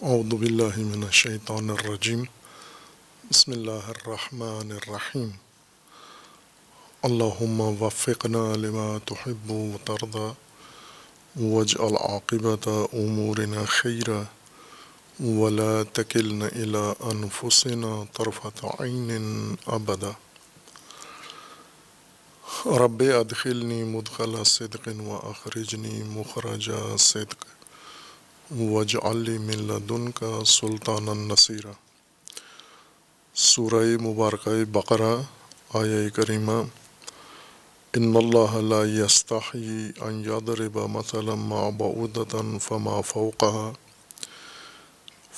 اعوذ باللہ من الشیطان الرجیم بسم اللہ الرحمن الرحیم اللہم وفقنا لما تحب وترضى واجعل عاقبت امورنا خیرا ولا تکلنا الى انفسنا طرفۃ عین ابدا رب ادخلنی مدخل صدق واخرجنی مخرج صدق واجعل لی من لدنک سلطانا نصیرا۔ سورہ مبارکہ بقرہ آیہ کریمہ ان اللہ لا یستحیی ان یضرب مثلا ما بعوضۃ فما فوقها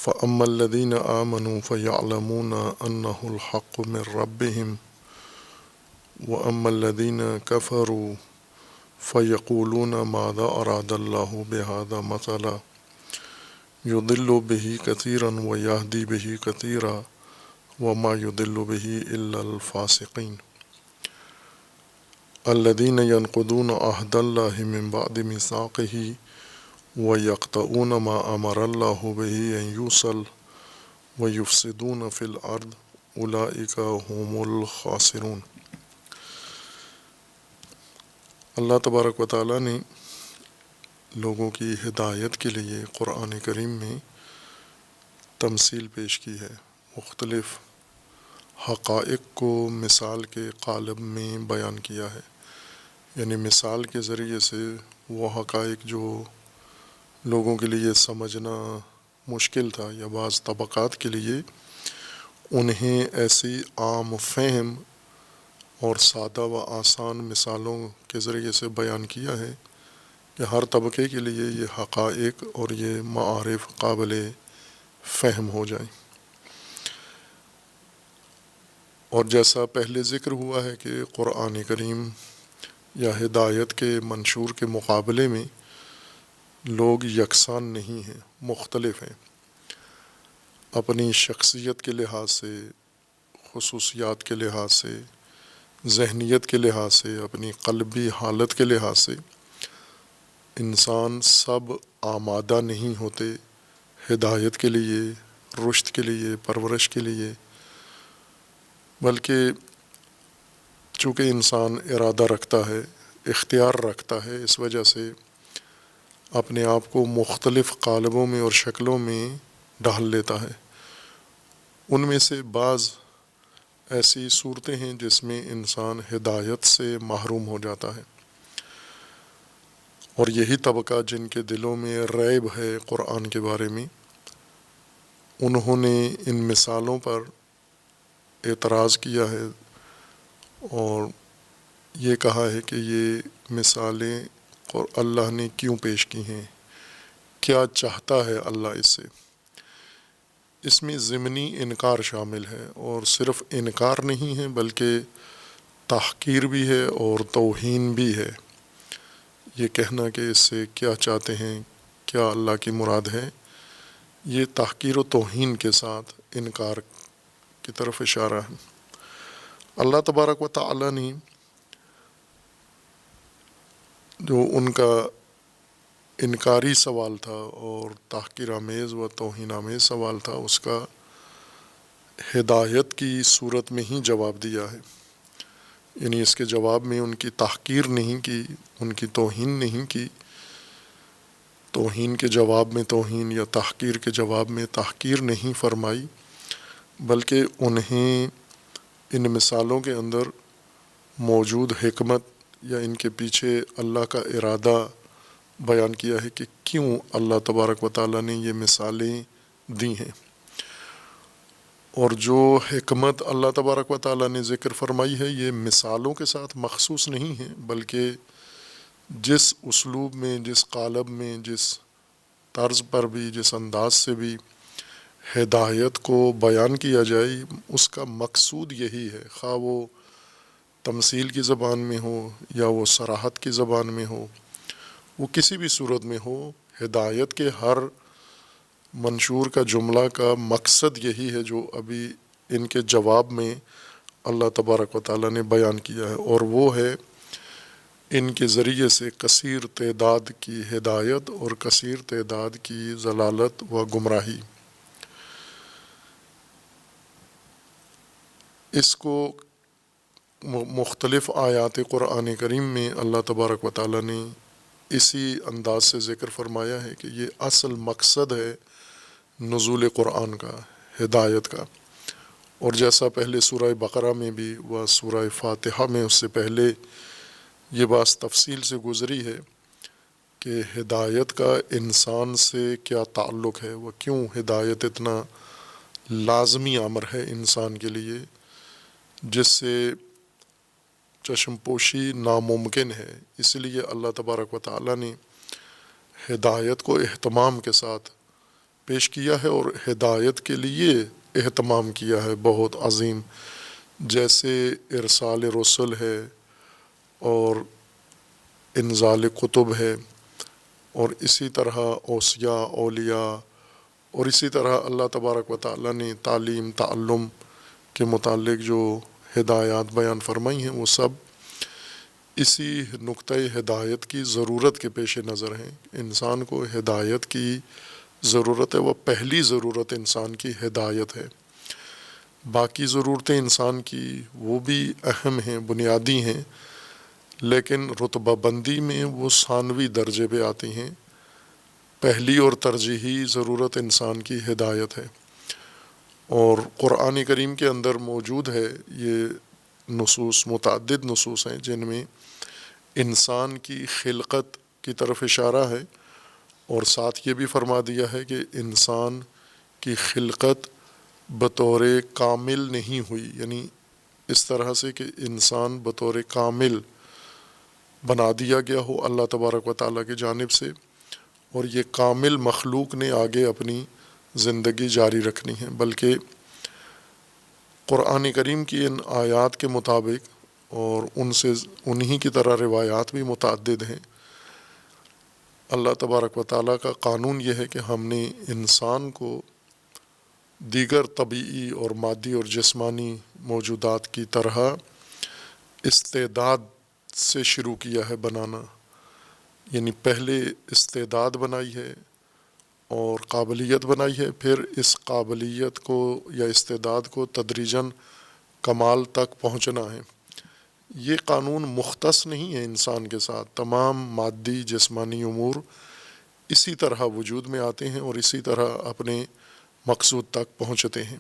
فاما الذین آمنوا فیعلمون انہ الحق من ربهم واما الذین کفروا فیقولون ماذا اراد اللہ بہذا مثلا یضل بہ کثیرا ویہدی بہ کثیرا وما یضل بہ الا الفاسقین الذین ینقضون عہد اللہ من بعد میثاقہ ویقطعون ما امر اللہ بہ ان یوصل ویفسدون فی الارض اولئک هم الخاسرون۔ اللہ تبارک و تعالیٰ نے لوگوں کی ہدایت کے لیے قرآن کریم میں تمثیل پیش کی ہے، مختلف حقائق کو مثال کے قالب میں بیان کیا ہے، یعنی مثال کے ذریعے سے وہ حقائق جو لوگوں کے لیے سمجھنا مشکل تھا یا بعض طبقات کے لیے، انہیں ایسی عام فہم اور سادہ و آسان مثالوں کے ذریعے سے بیان کیا ہے کہ ہر طبقے کے لیے یہ حقائق اور یہ معارف قابل فہم ہو جائیں۔ اور جیسا پہلے ذکر ہوا ہے کہ قرآن کریم یا ہدایت کے منشور کے مقابلے میں لوگ یکساں نہیں ہیں، مختلف ہیں، اپنی شخصیت کے لحاظ سے، خصوصیات کے لحاظ سے، ذہنیت کے لحاظ سے، اپنی قلبی حالت کے لحاظ سے انسان سب آمادہ نہیں ہوتے ہدایت کے لیے، رشد کے لیے، پرورش کے لیے، بلکہ چونکہ انسان ارادہ رکھتا ہے، اختیار رکھتا ہے، اس وجہ سے اپنے آپ کو مختلف قالبوں میں اور شکلوں میں ڈھال لیتا ہے۔ ان میں سے بعض ایسی صورتیں ہیں جس میں انسان ہدایت سے محروم ہو جاتا ہے، اور یہی طبقہ جن کے دلوں میں ریب ہے قرآن کے بارے میں، انہوں نے ان مثالوں پر اعتراض کیا ہے اور یہ کہا ہے کہ یہ مثالیں اللہ نے کیوں پیش کی ہیں، کیا چاہتا ہے اللہ اس سے۔ اس میں ضمنی انکار شامل ہے، اور صرف انکار نہیں ہے بلکہ تحقیر بھی ہے اور توہین بھی ہے۔ یہ کہنا کہ اس سے کیا چاہتے ہیں، کیا اللہ کی مراد ہے، یہ تحقیر و توہین کے ساتھ انکار کی طرف اشارہ ہے۔ اللہ تبارک و تعالیٰ نے جو ان کا انکاری سوال تھا اور تحقیر آمیز و توہین آمیز سوال تھا، اس کا ہدایت کی صورت میں ہی جواب دیا ہے، یعنی اس کے جواب میں ان کی تحقیر نہیں کی، ان کی توہین نہیں کی، توہین کے جواب میں توہین یا تحقیر کے جواب میں تحقیر نہیں فرمائی، بلکہ انہیں ان مثالوں کے اندر موجود حکمت یا ان کے پیچھے اللہ کا ارادہ بیان کیا ہے کہ کیوں اللہ تبارک و تعالیٰ نے یہ مثالیں دی ہیں۔ اور جو حکمت اللہ تبارک و تعالیٰ نے ذکر فرمائی ہے، یہ مثالوں کے ساتھ مخصوص نہیں ہے، بلکہ جس اسلوب میں، جس قالب میں، جس طرز پر بھی، جس انداز سے بھی ہدایت کو بیان کیا جائے، اس کا مقصود یہی ہے، خواہ وہ تمثیل کی زبان میں ہو یا وہ صراحت کی زبان میں ہو، وہ کسی بھی صورت میں ہو، ہدایت کے ہر منشور کا جملہ کا مقصد یہی ہے جو ابھی ان کے جواب میں اللہ تبارک و تعالیٰ نے بیان کیا ہے، اور وہ ہے ان کے ذریعے سے کثیر تعداد کی ہدایت اور کثیر تعداد کی ضلالت و گمراہی۔ اس کو مختلف آیات قرآن کریم میں اللہ تبارک و تعالیٰ نے اسی انداز سے ذکر فرمایا ہے کہ یہ اصل مقصد ہے نزول قرآن کا، ہدایت کا۔ اور جیسا پہلے سورہ بقرہ میں بھی و سورہ فاتحہ میں اس سے پہلے یہ بات تفصیل سے گزری ہے کہ ہدایت کا انسان سے کیا تعلق ہے، وہ کیوں ہدایت اتنا لازمی امر ہے انسان کے لیے، جس سے چشم پوشی ناممکن ہے۔ اس لیے اللہ تبارک و تعالیٰ نے ہدایت کو اہتمام کے ساتھ پیش کیا ہے، اور ہدایت کے لیے اہتمام کیا ہے بہت عظیم، جیسے ارسال رسل ہے اور انزال کتب ہے، اور اسی طرح اوصیاء، اولیاء، اور اسی طرح اللہ تبارک و تعالیٰ نے تعلیم، تعلم کے متعلق جو ہدایات بیان فرمائی ہیں وہ سب اسی نقطۂ ہدایت کی ضرورت کے پیش نظر ہیں۔ انسان کو ہدایت کی ضرورت ہے، وہ پہلی ضرورت انسان کی ہدایت ہے۔ باقی ضرورتیں انسان کی وہ بھی اہم ہیں، بنیادی ہیں، لیکن رتبہ بندی میں وہ ثانوی درجے پہ آتی ہیں۔ پہلی اور ترجیحی ضرورت انسان کی ہدایت ہے، اور قرآن کریم کے اندر موجود ہے یہ نصوص، متعدد نصوص ہیں جن میں انسان کی خلقت کی طرف اشارہ ہے، اور ساتھ یہ بھی فرما دیا ہے کہ انسان کی خلقت بطور کامل نہیں ہوئی، یعنی اس طرح سے کہ انسان بطور کامل بنا دیا گیا ہو اللہ تبارک و تعالیٰ کی جانب سے، اور یہ کامل مخلوق نے آگے اپنی زندگی جاری رکھنی ہے۔ بلکہ قرآن کریم کی ان آیات کے مطابق، اور انہی کی طرح روایات بھی متعدد ہیں، اللہ تبارک و تعالیٰ کا قانون یہ ہے کہ ہم نے انسان کو دیگر طبیعی اور مادی اور جسمانی موجودات کی طرح استعداد سے شروع کیا ہے بنانا، یعنی پہلے استعداد بنائی ہے اور قابلیت بنائی ہے، پھر اس قابلیت کو یا استعداد کو تدریجاً کمال تک پہنچنا ہے۔ یہ قانون مختص نہیں ہے انسان کے ساتھ، تمام مادی جسمانی امور اسی طرح وجود میں آتے ہیں اور اسی طرح اپنے مقصود تک پہنچتے ہیں۔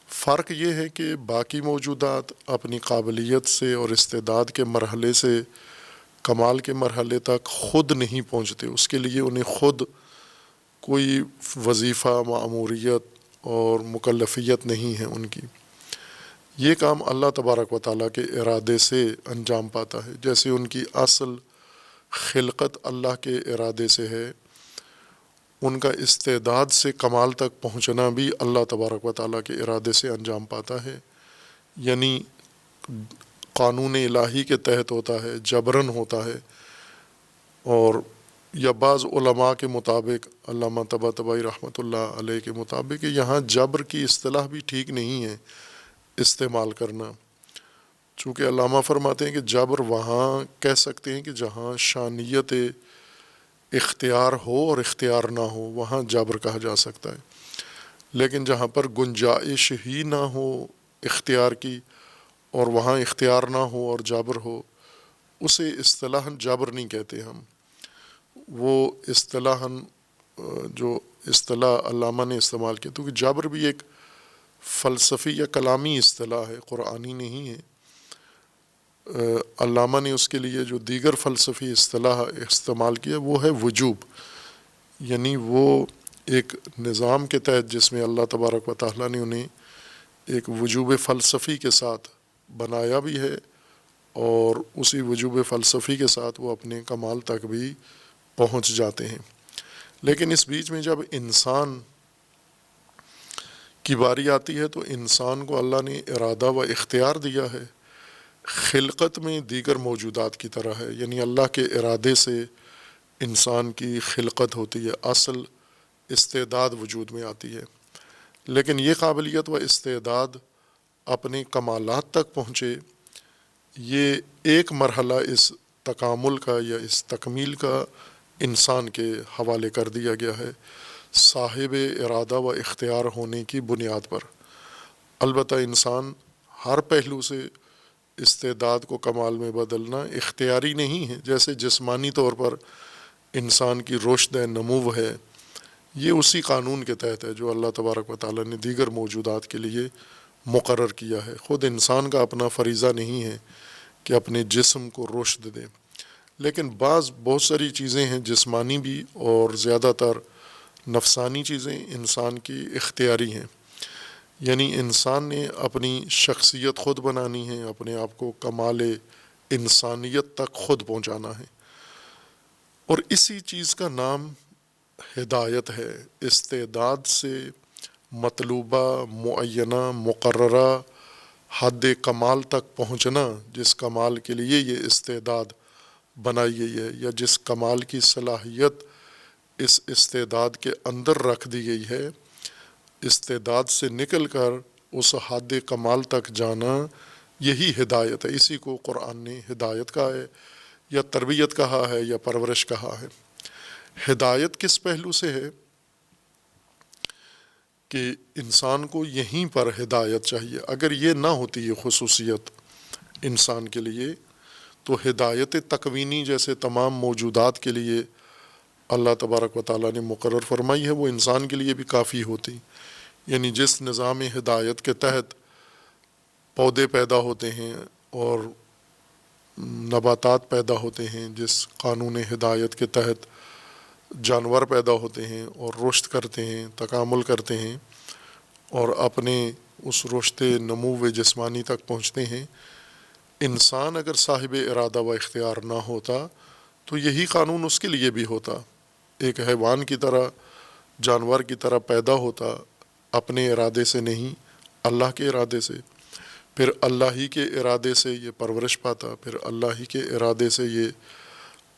فرق یہ ہے کہ باقی موجودات اپنی قابلیت سے اور استعداد کے مرحلے سے کمال کے مرحلے تک خود نہیں پہنچتے، اس کے لیے انہیں خود کوئی وظیفہ، مأموریت اور مکلفیت نہیں ہے ان کی۔ یہ کام اللہ تبارک و تعالیٰ کے ارادے سے انجام پاتا ہے، جیسے ان کی اصل خلقت اللہ کے ارادے سے ہے، ان کا استعداد سے کمال تک پہنچنا بھی اللہ تبارک و تعالیٰ کے ارادے سے انجام پاتا ہے، یعنی قانون الہی کے تحت ہوتا ہے، جبراً ہوتا ہے۔ اور یا بعض علماء کے مطابق، علامہ طباطبائی رحمۃ اللہ علیہ کے مطابق، کہ یہاں جبر کی اصطلاح بھی ٹھیک نہیں ہے استعمال کرنا، چونکہ علامہ فرماتے ہیں کہ جبر وہاں کہہ سکتے ہیں کہ جہاں شانیت اختیار ہو اور اختیار نہ ہو، وہاں جبر کہا جا سکتا ہے، لیکن جہاں پر گنجائش ہی نہ ہو اختیار کی اور وہاں اختیار نہ ہو اور جبر ہو، اسے اصطلاحاً جبر نہیں کہتے ہم۔ وہ اصطلاحاً جو اصطلاح علامہ نے استعمال کی، کیونکہ جبر بھی ایک فلسفی یا کلامی اصطلاح ہے، قرآنی نہیں ہے۔ علامہ نے اس کے لیے جو دیگر فلسفی اصطلاح استعمال کیا وہ ہے وجوب، یعنی وہ ایک نظام کے تحت جس میں اللہ تبارک و تعالیٰ نے انہیں ایک وجوب فلسفی کے ساتھ بنایا بھی ہے، اور اسی وجوب فلسفی کے ساتھ وہ اپنے کمال تک بھی پہنچ جاتے ہیں۔ لیکن اس بیچ میں جب انسان کی باری آتی ہے تو انسان کو اللہ نے ارادہ و اختیار دیا ہے، خلقت میں دیگر موجودات کی طرح ہے، یعنی اللہ کے ارادے سے انسان کی خلقت ہوتی ہے، اصل استعداد وجود میں آتی ہے، لیکن یہ قابلیت و استعداد اپنے کمالات تک پہنچے، یہ ایک مرحلہ اس تکامل کا یا اس تکمیل کا انسان کے حوالے کر دیا گیا ہے، صاحب ارادہ و اختیار ہونے کی بنیاد پر۔ البتہ انسان ہر پہلو سے استعداد کو کمال میں بدلنا اختیاری نہیں ہے. جیسے جسمانی طور پر انسان کی رشد ہے، نمو ہے، یہ اسی قانون کے تحت ہے جو اللہ تبارک و تعالیٰ نے دیگر موجودات کے لیے مقرر کیا ہے. خود انسان کا اپنا فریضہ نہیں ہے کہ اپنے جسم کو رشد دے، لیکن بہت ساری چیزیں ہیں جسمانی بھی اور زیادہ تر نفسانی چیزیں انسان کی اختیاری ہیں. یعنی انسان نے اپنی شخصیت خود بنانی ہے، اپنے آپ کو کمال انسانیت تک خود پہنچانا ہے، اور اسی چیز کا نام ہدایت ہے. استعداد سے مطلوبہ، معینہ، مقررہ حد کمال تک پہنچنا، جس کمال کے لیے یہ استعداد بنائی گئی ہے یا جس کمال کی صلاحیت اس استعداد کے اندر رکھ دی گئی ہے، استعداد سے نکل کر اس حد کمال تک جانا، یہی ہدایت ہے. اسی کو قرآن نے ہدایت کہا ہے، یا تربیت کہا ہے، یا پرورش کہا ہے. ہدایت کس پہلو سے ہے کہ انسان کو یہیں پر ہدایت چاہیے. اگر یہ نہ ہوتی یہ خصوصیت انسان کے لیے، تو ہدایت تکوینی جیسے تمام موجودات کے لیے اللہ تبارک و تعالیٰ نے مقرر فرمائی ہے، وہ انسان کے لیے بھی کافی ہوتی. یعنی جس نظام ہدایت کے تحت پودے پیدا ہوتے ہیں اور نباتات پیدا ہوتے ہیں، جس قانون ہدایت کے تحت جانور پیدا ہوتے ہیں اور رشد کرتے ہیں، تکامل کرتے ہیں اور اپنے اس رشد نمو جسمانی تک پہنچتے ہیں، انسان اگر صاحب ارادہ و اختیار نہ ہوتا تو یہی قانون اس کے لیے بھی ہوتا. ایک حیوان کی طرح، جانور کی طرح پیدا ہوتا، اپنے ارادے سے نہیں، اللہ کے ارادے سے. پھر اللہ ہی کے ارادے سے یہ پرورش پاتا، پھر اللہ ہی کے ارادے سے یہ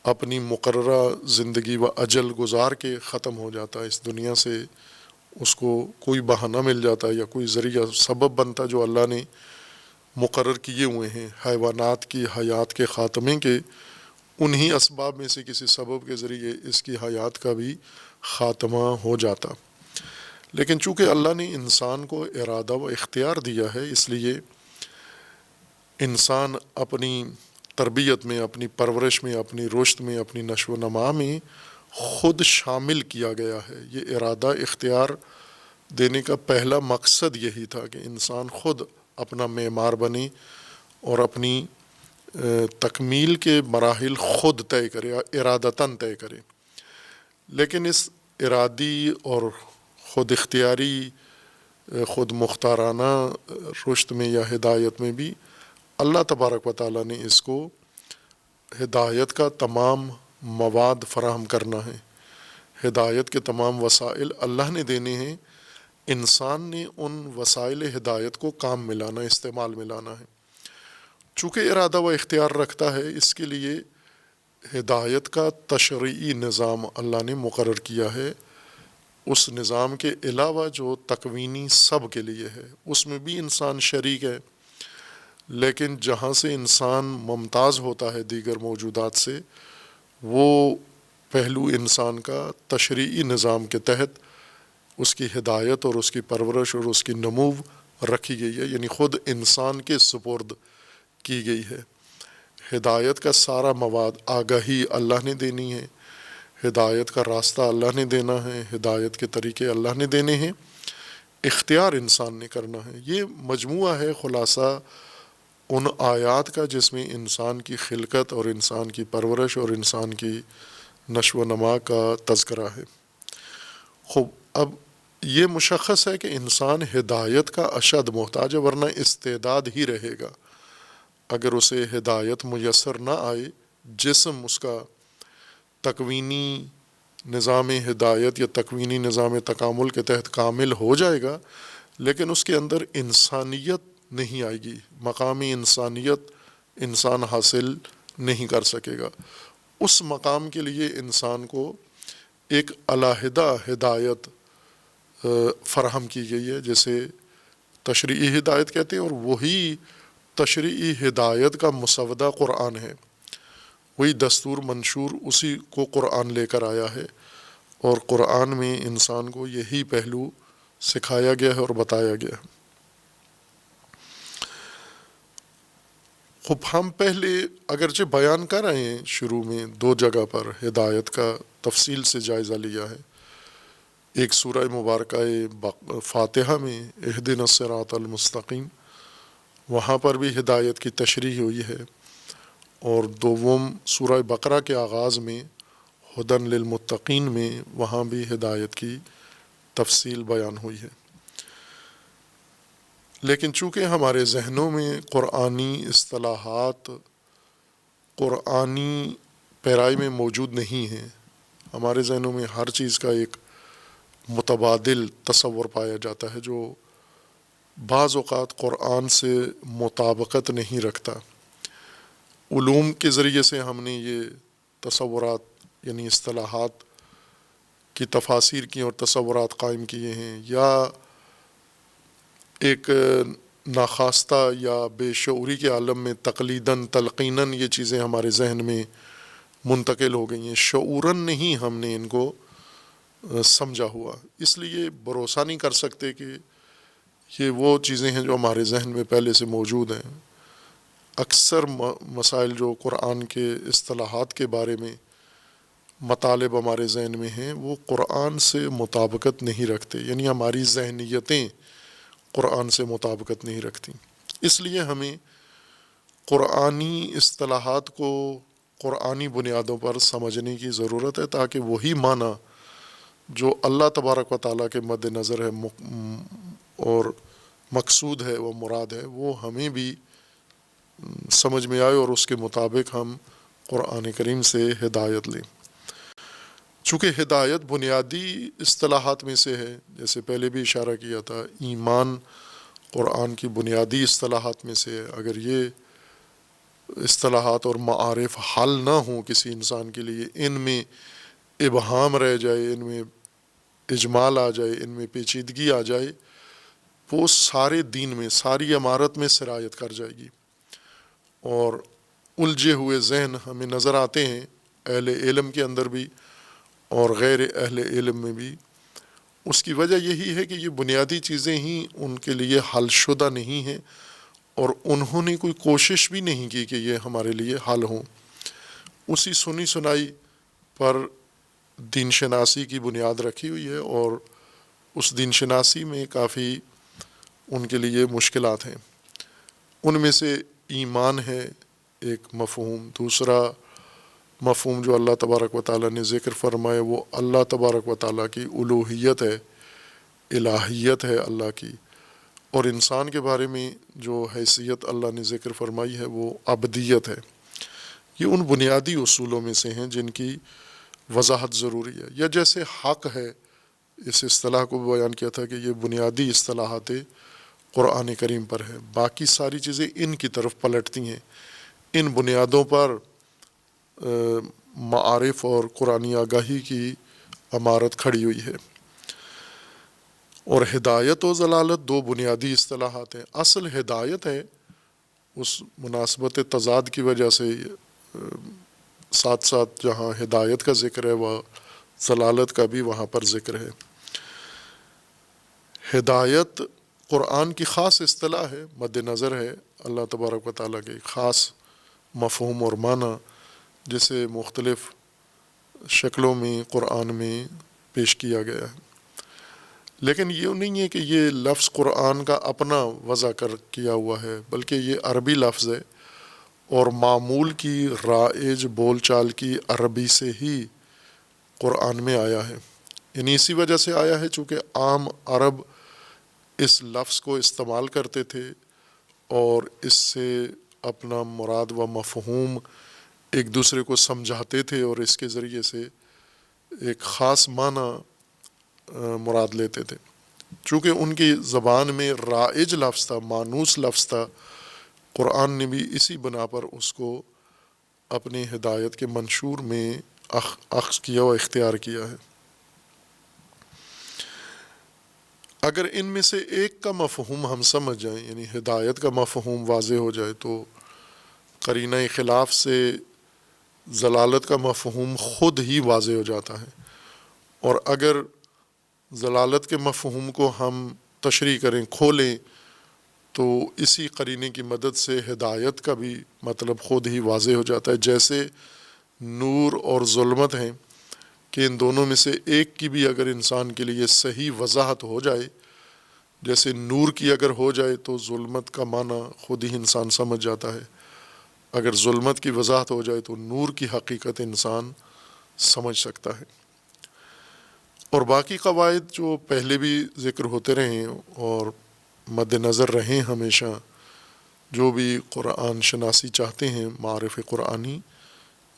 اپنی مقررہ زندگی و اجل گزار کے ختم ہو جاتا. اس دنیا سے اس کو کوئی بہانہ مل جاتا یا کوئی ذریعہ سبب بنتا جو اللہ نے مقرر کیے ہوئے ہیں حیوانات کی حیات کے خاتمے کے. انہی اسباب میں سے کسی سبب کے ذریعے اس کی حیات کا بھی خاتمہ ہو جاتا. لیکن چونکہ اللہ نے انسان کو ارادہ و اختیار دیا ہے، اس لیے انسان اپنی تربیت میں، اپنی پرورش میں، اپنی رشد میں، اپنی نشو و نما میں خود شامل کیا گیا ہے. یہ ارادہ اختیار دینے کا پہلا مقصد یہی تھا کہ انسان خود اپنا معمار بنے اور اپنی تکمیل کے مراحل خود طے کرے، ارادتاً طے کرے. لیکن اس ارادی اور خود اختیاری، خود مختارانہ رشد میں یا ہدایت میں بھی اللہ تبارک و تعالیٰ نے اس کو ہدایت کا تمام مواد فراہم کرنا ہے. ہدایت کے تمام وسائل اللہ نے دینے ہیں، انسان نے ان وسائل ہدایت کو کام میں لانا، استعمال میں لانا ہے. چونکہ ارادہ و اختیار رکھتا ہے، اس کے لیے ہدایت کا تشریعی نظام اللہ نے مقرر کیا ہے. اس نظام کے علاوہ جو تکوینی سب کے لیے ہے، اس میں بھی انسان شریک ہے. لیکن جہاں سے انسان ممتاز ہوتا ہے دیگر موجودات سے، وہ پہلو انسان کا تشریعی نظام کے تحت اس کی ہدایت اور اس کی پرورش اور اس کی نمو رکھی گئی ہے. یعنی خود انسان کے سپرد کی گئی ہے. ہدایت کا سارا مواد، آگاہی اللہ نے دینی ہے، ہدایت کا راستہ اللہ نے دینا ہے، ہدایت کے طریقے اللہ نے دینے ہیں، اختیار انسان نے کرنا ہے. یہ مجموعہ ہے خلاصہ ان آیات کا جس میں انسان کی خلقت اور انسان کی پرورش اور انسان کی نشو و نما کا تذکرہ ہے. خوب، اب یہ مشخص ہے کہ انسان ہدایت کا اشد محتاج ہے، ورنہ استعداد ہی رہے گا. اگر اسے ہدایت میسر نہ آئے، جسم اس کا تکوینی نظام ہدایت یا تکوینی نظام تکامل کے تحت کامل ہو جائے گا، لیکن اس کے اندر انسانیت نہیں آئے گی، مقامی انسانیت انسان حاصل نہیں کر سکے گا. اس مقام کے لیے انسان کو ایک علیحدہ ہدایت فراہم کی گئی ہے، جسے تشریعی ہدایت کہتے ہیں، اور وہی تشریعی ہدایت کا مسودہ قرآن ہے. وہی دستور منشور، اسی کو قرآن لے کر آیا ہے، اور قرآن میں انسان کو یہی پہلو سکھایا گیا ہے اور بتایا گیا ہے. خب ہم پہلے اگرچہ بیان کر رہے ہیں شروع میں 2 جگہ پر ہدایت کا تفصیل سے جائزہ لیا ہے، ایک سورہ مبارکہ فاتحہ میں اہدنا الصراط المستقیم، وہاں پر بھی ہدایت کی تشریح ہوئی ہے، اور دوم سورہ بقرہ کے آغاز میں ہدن للمتقین میں وہاں بھی ہدایت کی تفصیل بیان ہوئی ہے۔ لیکن چونکہ ہمارے ذہنوں میں قرآنی اصطلاحات قرآنی پیرائی میں موجود نہیں ہیں، ہمارے ذہنوں میں ہر چیز کا ایک متبادل تصور پایا جاتا ہے جو بعض اوقات قرآن سے مطابقت نہیں رکھتا۔ علوم کے ذریعے سے ہم نے یہ تصورات یعنی اصطلاحات کی تفاسیر کی اور تصورات قائم کیے ہیں، یا ایک ناخواستہ یا بے شعوری کے عالم میں تقلیداً تلقیناً یہ چیزیں ہمارے ذہن میں منتقل ہو گئی ہیں، شعوراً نہیں ہم نے ان کو سمجھا ہوا، اس لیے بھروسہ نہیں کر سکتے کہ یہ وہ چیزیں ہیں جو ہمارے ذہن میں پہلے سے موجود ہیں۔ اکثر مسائل جو قرآن کے اصطلاحات کے بارے میں مطالب ہمارے ذہن میں ہیں وہ قرآن سے مطابقت نہیں رکھتے، یعنی ہماری ذہنیتیں قرآن سے مطابقت نہیں رکھتی۔ اس لیے ہمیں قرآنی اصطلاحات کو قرآنی بنیادوں پر سمجھنے کی ضرورت ہے، تاکہ وہی معنی جو اللہ تبارک و تعالیٰ کے مد نظر ہے اور مقصود ہے، وہ مراد ہے، وہ ہمیں بھی سمجھ میں آئے اور اس کے مطابق ہم قرآن کریم سے ہدایت لیں۔ چونکہ ہدایت بنیادی اصطلاحات میں سے ہے، جیسے پہلے بھی اشارہ کیا تھا، ایمان قرآن کی بنیادی اصطلاحات میں سے ہے۔ اگر یہ اصطلاحات اور معارف حل نہ ہوں کسی انسان کے لیے، ان میں ابہام رہ جائے، ان میں اجمال آ جائے، ان میں پیچیدگی آ جائے، وہ سارے دین میں، ساری عمارت میں سرایت کر جائے گی، اور الجھے ہوئے ذہن ہمیں نظر آتے ہیں اہل علم کے اندر بھی اور غیر اہل علم میں بھی۔ اس کی وجہ یہی ہے کہ یہ بنیادی چیزیں ہی ان کے لیے حل شدہ نہیں ہیں، اور انہوں نے کوئی کوشش بھی نہیں کی کہ یہ ہمارے لیے حل ہوں۔ اسی سنی سنائی پر دین شناسی کی بنیاد رکھی ہوئی ہے، اور اس دین شناسی میں کافی ان کے لیے مشکلات ہیں۔ ان میں سے ایمان ہے ایک مفہوم، دوسرا مفہوم جو اللہ تبارک و تعالیٰ نے ذکر فرمایا وہ اللہ تبارک و تعالیٰ کی الوہیت ہے، الہیت ہے اللہ کی، اور انسان کے بارے میں جو حیثیت اللہ نے ذکر فرمائی ہے وہ عبدیت ہے۔ یہ ان بنیادی اصولوں میں سے ہیں جن کی وضاحت ضروری ہے، یا جیسے حق ہے، اس اصطلاح کو بیان کیا تھا کہ یہ بنیادی اصطلاحات قرآن کریم پر ہے، باقی ساری چیزیں ان کی طرف پلٹتی ہیں۔ ان بنیادوں پر معارف اور قرآنی آگاہی کی عمارت کھڑی ہوئی ہے۔ اور ہدایت و ضلالت 2 بنیادی اصطلاحات ہیں۔ اصل ہدایت ہے، اس مناسبت تضاد کی وجہ سے ساتھ ساتھ جہاں ہدایت کا ذکر ہے وہ ضلالت کا بھی وہاں پر ذکر ہے۔ ہدایت قرآن کی خاص اصطلاح ہے، مد نظر ہے اللہ تبارک و تعالیٰ کے خاص مفہوم اور معنی، جسے مختلف شکلوں میں قرآن میں پیش کیا گیا ہے۔ لیکن یہ نہیں ہے کہ یہ لفظ قرآن کا اپنا وضع کیا ہوا ہے، بلکہ یہ عربی لفظ ہے، اور معمول کی رائج بول چال کی عربی سے ہی قرآن میں آیا ہے۔ یعنی اسی وجہ سے آیا ہے چونکہ عام عرب اس لفظ کو استعمال کرتے تھے، اور اس سے اپنا مراد و مفہوم ایک دوسرے کو سمجھاتے تھے، اور اس کے ذریعے سے ایک خاص معنی مراد لیتے تھے۔ چونکہ ان کی زبان میں رائج لفظ تھا، مانوس لفظ تھا، قرآن نے بھی اسی بنا پر اس کو اپنی ہدایت کے منشور میں اخذ کیا و اختیار کیا ہے۔ اگر ان میں سے ایک کا مفہوم ہم سمجھ جائیں، یعنی ہدایت کا مفہوم واضح ہو جائے، تو قرینہ خلاف سے ضلالت کا مفہوم خود ہی واضح ہو جاتا ہے۔ اور اگر ضلالت کے مفہوم کو ہم تشریح کریں، کھولیں، تو اسی قرینے کی مدد سے ہدایت کا بھی مطلب خود ہی واضح ہو جاتا ہے. جیسے نور اور ظلمت ہیں کہ ان دونوں میں سے ایک کی بھی اگر انسان کے لیے صحیح وضاحت ہو جائے، جیسے نور کی اگر ہو جائے تو ظلمت کا معنی خود ہی انسان سمجھ جاتا ہے، اگر ظلمت کی وضاحت ہو جائے تو نور کی حقیقت انسان سمجھ سکتا ہے. اور باقی قواعد جو پہلے بھی ذکر ہوتے رہے ہیں اور مد نظر رہیں ہمیشہ، جو بھی قرآن شناسی چاہتے ہیں، معارف قرآنی،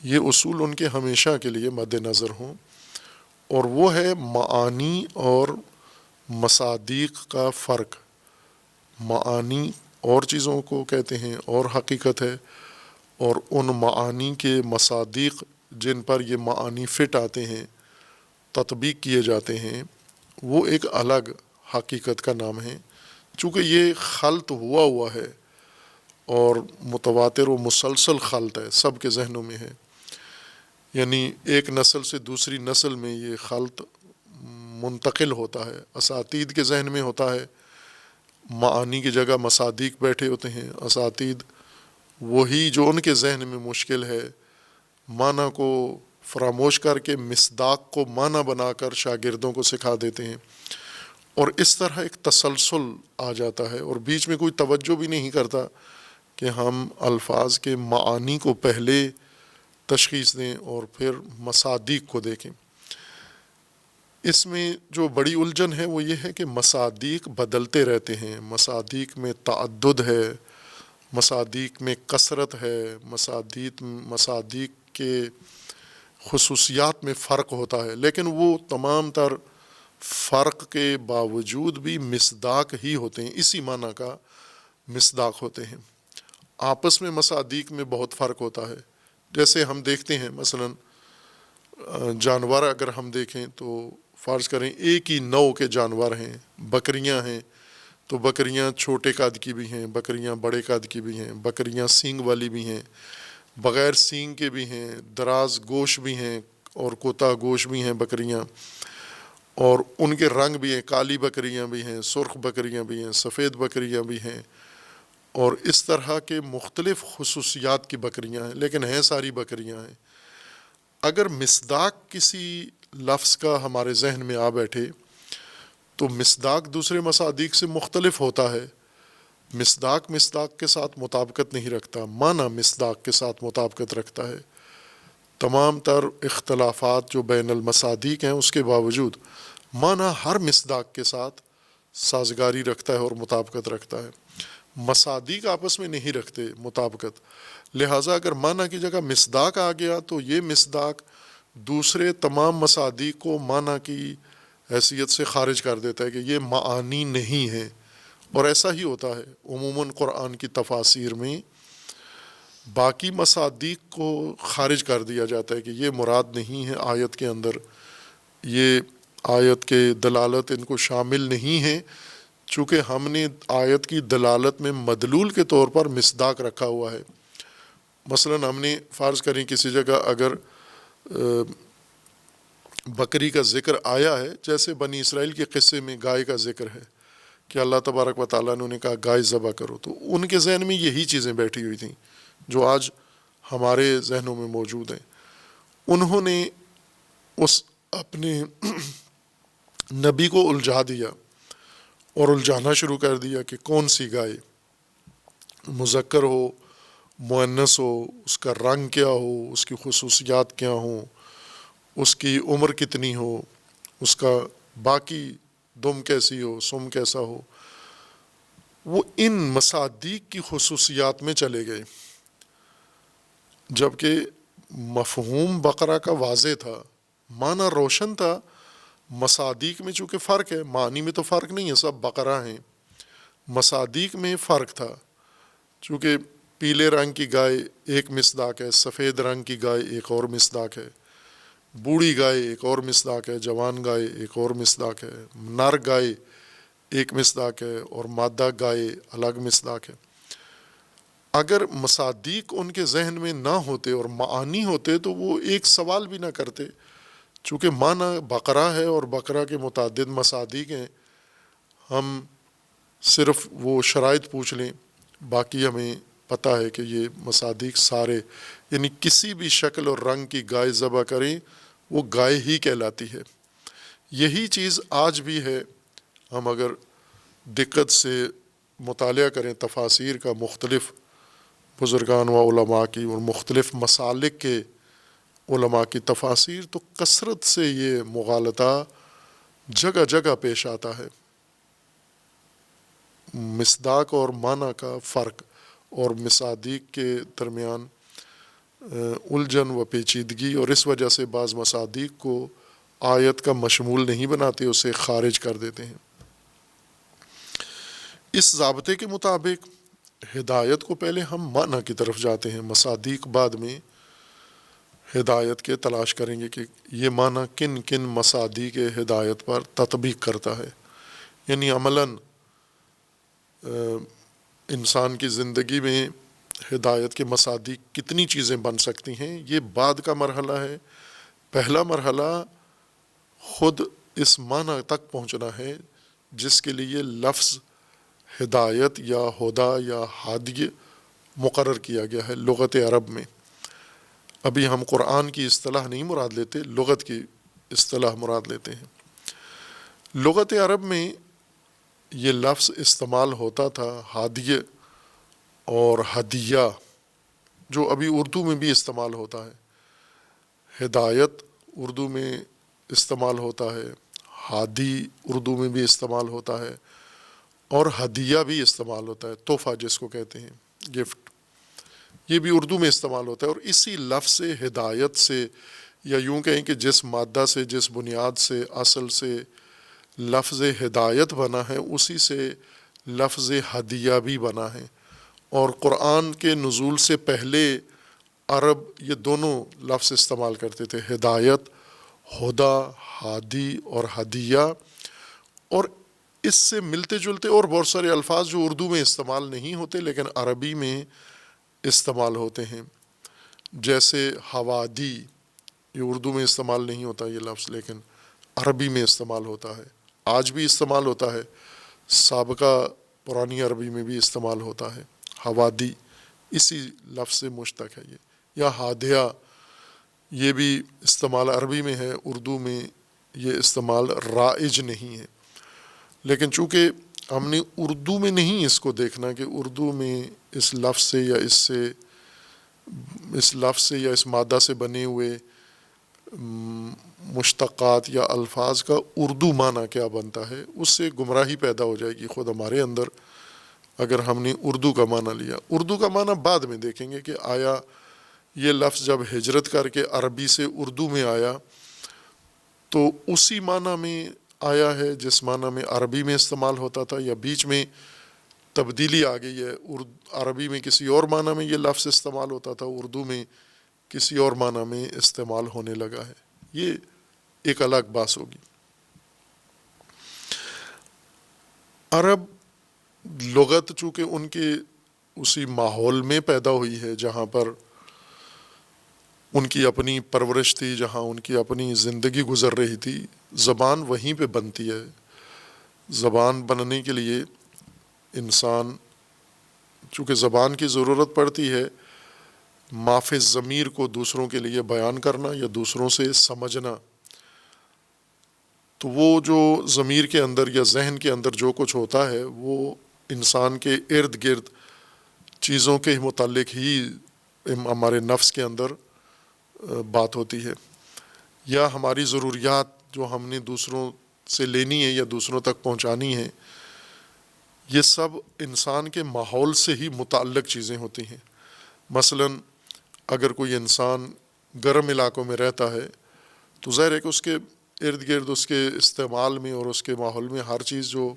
یہ اصول ان کے ہمیشہ کے لیے مد نظر ہوں. اور وہ ہے معانی اور مصادیق کا فرق. معانی اور چیزوں کو کہتے ہیں اور حقیقت ہے، اور ان معانی کے مصادیق جن پر یہ معانی فٹ آتے ہیں، تطبیق کیے جاتے ہیں، وہ ایک الگ حقیقت کا نام ہے. چونکہ یہ خلط ہوا ہے اور متواتر و مسلسل خلط ہے، سب کے ذہنوں میں ہے، یعنی ایک نسل سے دوسری نسل میں یہ خلط منتقل ہوتا ہے. اساتید کے ذہن میں ہوتا ہے، معانی کی جگہ مصادیق بیٹھے ہوتے ہیں. اساتید وہی جو ان کے ذہن میں مشکل ہے، معنی کو فراموش کر کے مصداق کو معنی بنا کر شاگردوں کو سکھا دیتے ہیں، اور اس طرح ایک تسلسل آ جاتا ہے، اور بیچ میں کوئی توجہ بھی نہیں کرتا کہ ہم الفاظ کے معانی کو پہلے تشخیص دیں اور پھر مصادیق کو دیکھیں. اس میں جو بڑی الجھن ہے وہ یہ ہے کہ مصادیق بدلتے رہتے ہیں، مصادیق میں تعدد ہے، مصادیق میں کثرت ہے، مصادیق کے خصوصیات میں فرق ہوتا ہے، لیکن وہ تمام تر فرق کے باوجود بھی مصداق ہی ہوتے ہیں، اسی معنی کا مصداق ہوتے ہیں. آپس میں مصادیق میں بہت فرق ہوتا ہے. جیسے ہم دیکھتے ہیں مثلا جانور اگر ہم دیکھیں تو فرض کریں ایک ہی نوع کے جانور ہیں، بکریاں ہیں تو بکریاں چھوٹے قد کی بھی ہیں، بکریاں بڑے قد کی بھی ہیں، بکریاں سینگ والی بھی ہیں، بغیر سینگ کے بھی ہیں، دراز گوش بھی ہیں اور کوتا گوش بھی ہیں بکریاں، اور ان کے رنگ بھی ہیں، کالی بکریاں بھی ہیں، سرخ بکریاں بھی ہیں، سفید بکریاں بھی ہیں، اور اس طرح کے مختلف خصوصیات کی بکریاں ہیں، لیکن ہیں ساری بکریاں ہیں. اگر مصداق کسی لفظ کا ہمارے ذہن میں آ بیٹھے تو مصداق دوسرے مصادیق سے مختلف ہوتا ہے. مصداق کے ساتھ مطابقت نہیں رکھتا، معنی مصداق کے ساتھ مطابقت رکھتا ہے. تمام تر اختلافات جو بین المصادیق ہیں اس کے باوجود معنی ہر مصداق کے ساتھ سازگاری رکھتا ہے اور مطابقت رکھتا ہے. مصادیق آپس میں نہیں رکھتے مطابقت، لہٰذا اگر معنی کی جگہ مصداق آ گیا تو یہ مصداق دوسرے تمام مصادیق کو معنی کی حیثیت سے خارج کر دیتا ہے کہ یہ معانی نہیں ہے. اور ایسا ہی ہوتا ہے عموماً قرآن کی تفاسیر میں باقی مصادیق کو خارج کر دیا جاتا ہے کہ یہ مراد نہیں ہے آیت کے اندر، یہ آیت کے دلالت ان کو شامل نہیں ہے، چونکہ ہم نے آیت کی دلالت میں مدلول کے طور پر مصداق رکھا ہوا ہے. مثلا ہم نے فرض کریں کسی جگہ اگر بکری کا ذکر آیا ہے، جیسے بنی اسرائیل کے قصے میں گائے کا ذکر ہے کہ اللہ تبارک و تعالیٰ نے کہا گائے ذبح کرو، تو ان کے ذہن میں یہی چیزیں بیٹھی ہوئی تھیں جو آج ہمارے ذہنوں میں موجود ہیں. انہوں نے اس اپنے نبی کو الجھا دیا اور الجھانا شروع کر دیا کہ کون سی گائے، مذکر ہو مؤنث ہو، اس کا رنگ کیا ہو، اس کی خصوصیات کیا ہوں، اس کی عمر کتنی ہو، اس کا باقی دم کیسی ہو، سم کیسا ہو. وہ ان مصادیق کی خصوصیات میں چلے گئے، جبکہ مفہوم بقرہ کا واضح تھا، معنی روشن تھا. مصادیق میں چونکہ فرق ہے، معنی میں تو فرق نہیں ہے، سب بقرہ ہیں. مصادیق میں فرق تھا، چونکہ پیلے رنگ کی گائے ایک مصداق ہے، سفید رنگ کی گائے ایک اور مصداق ہے، بوڑھی گائے ایک اور مصداق ہے، جوان گائے ایک اور مصداق ہے، نر گائے ایک مصداق ہے اور مادہ گائے الگ مصداق ہے. اگر مصادیق ان کے ذہن میں نہ ہوتے اور معانی ہوتے تو وہ ایک سوال بھی نہ کرتے، چونکہ معنی بقرہ ہے اور بقرہ کے متعدد مصادیق ہیں. ہم صرف وہ شرائط پوچھ لیں، باقی ہمیں پتہ ہے کہ یہ مصادیق سارے، یعنی کسی بھی شکل اور رنگ کی گائے ذبح کریں وہ گائے ہی کہلاتی ہے۔ یہی چیز آج بھی ہے۔ ہم اگر دقت سے مطالعہ کریں تفاسیر کا، مختلف بزرگان و علماء کی اور مختلف مسالک کے علماء کی تفاسیر، تو کثرت سے یہ مغالطہ جگہ جگہ پیش آتا ہے۔ مصداق اور معنی کا فرق اور مصادیق کے درمیان الجھن و پیچیدگی، اور اس وجہ سے بعض مصادیق کو آیت کا مشمول نہیں بناتے، اسے خارج کر دیتے ہیں۔ اس ضابطے کے مطابق ہدایت کو پہلے ہم معنی کی طرف جاتے ہیں، مصادیق بعد میں ہدایت کے تلاش کریں گے کہ یہ معنی کن کن مصادیق ہدایت پر تطبیق کرتا ہے، یعنی عملاً انسان کی زندگی میں ہدایت کے مصادیق کتنی چیزیں بن سکتی ہیں، یہ بعد کا مرحلہ ہے۔ پہلا مرحلہ خود اس معنی تک پہنچنا ہے جس کے لیے لفظ ہدایت یا ہدا یا ہادی مقرر کیا گیا ہے لغت عرب میں۔ ابھی ہم قرآن کی اصطلاح نہیں مراد لیتے، لغت کی اصطلاح مراد لیتے ہیں۔ لغت عرب میں یہ لفظ استعمال ہوتا تھا ہادی اور ہدیہ، جو ابھی اردو میں بھی استعمال ہوتا ہے۔ ہدایت اردو میں استعمال ہوتا ہے، ہادی اردو میں بھی استعمال ہوتا ہے، اور ہدیہ بھی استعمال ہوتا ہے، تحفہ جس کو کہتے ہیں، گفٹ، یہ بھی اردو میں استعمال ہوتا ہے۔ اور اسی لفظ سے ہدایت سے، یا یوں کہیں کہ جس مادہ سے، جس بنیاد سے، اصل سے لفظ ہدایت بنا ہے، اسی سے لفظ ہدیہ بھی بنا ہے۔ اور قرآن کے نزول سے پہلے عرب یہ دونوں لفظ استعمال کرتے تھے، ہدایت، ہدا، ہادی اور ہدیہ۔ اور اس سے ملتے جلتے اور بہت سارے الفاظ جو اردو میں استعمال نہیں ہوتے لیکن عربی میں استعمال ہوتے ہیں، جیسے حوادی، یہ اردو میں استعمال نہیں ہوتا یہ لفظ، لیکن عربی میں استعمال ہوتا ہے، آج بھی استعمال ہوتا ہے، سابقہ پرانی عربی میں بھی استعمال ہوتا ہے۔ حوادی اسی لفظ سے مشتق ہے یہ، یا ہادیہ، یہ بھی استعمال عربی میں ہے، اردو میں یہ استعمال رائج نہیں ہے۔ لیکن چونکہ ہم نے اردو میں نہیں اس کو دیکھنا کہ اردو میں اس لفظ سے یا اس لفظ سے یا اس مادہ سے بنے ہوئے مشتقات یا الفاظ کا اردو معنی کیا بنتا ہے، اس سے گمراہی پیدا ہو جائے گی خود ہمارے اندر اگر ہم نے اردو کا معنی لیا۔ اردو کا معنی بعد میں دیکھیں گے کہ آیا یہ لفظ جب ہجرت کر کے عربی سے اردو میں آیا تو اسی معنی میں آیا ہے جس معنی میں عربی میں استعمال ہوتا تھا، یا بیچ میں تبدیلی آ گئی ہے، عربی میں کسی اور معنی میں یہ لفظ استعمال ہوتا تھا، اردو میں کسی اور معنی میں استعمال ہونے لگا ہے، یہ ایک الگ بات ہوگی۔ عرب لغت چونکہ ان کے اسی ماحول میں پیدا ہوئی ہے جہاں پر ان کی اپنی پرورش تھی، جہاں ان کی اپنی زندگی گزر رہی تھی، زبان وہیں پہ بنتی ہے۔ زبان بننے کے لیے انسان، چونکہ زبان کی ضرورت پڑتی ہے معاف ضمیر کو دوسروں کے لیے بیان کرنا یا دوسروں سے سمجھنا، تو وہ جو ضمیر کے اندر یا ذہن کے اندر جو کچھ ہوتا ہے وہ انسان کے ارد گرد چیزوں کے متعلق ہی ہمارے نفس کے اندر بات ہوتی ہے، یا ہماری ضروریات جو ہم نے دوسروں سے لینی ہے یا دوسروں تک پہنچانی ہے، یہ سب انسان کے ماحول سے ہی متعلق چیزیں ہوتی ہیں۔ مثلاً اگر کوئی انسان گرم علاقوں میں رہتا ہے تو ظاہر ہے کہ اس کے ارد گرد اس کے استعمال میں اور اس کے ماحول میں ہر چیز جو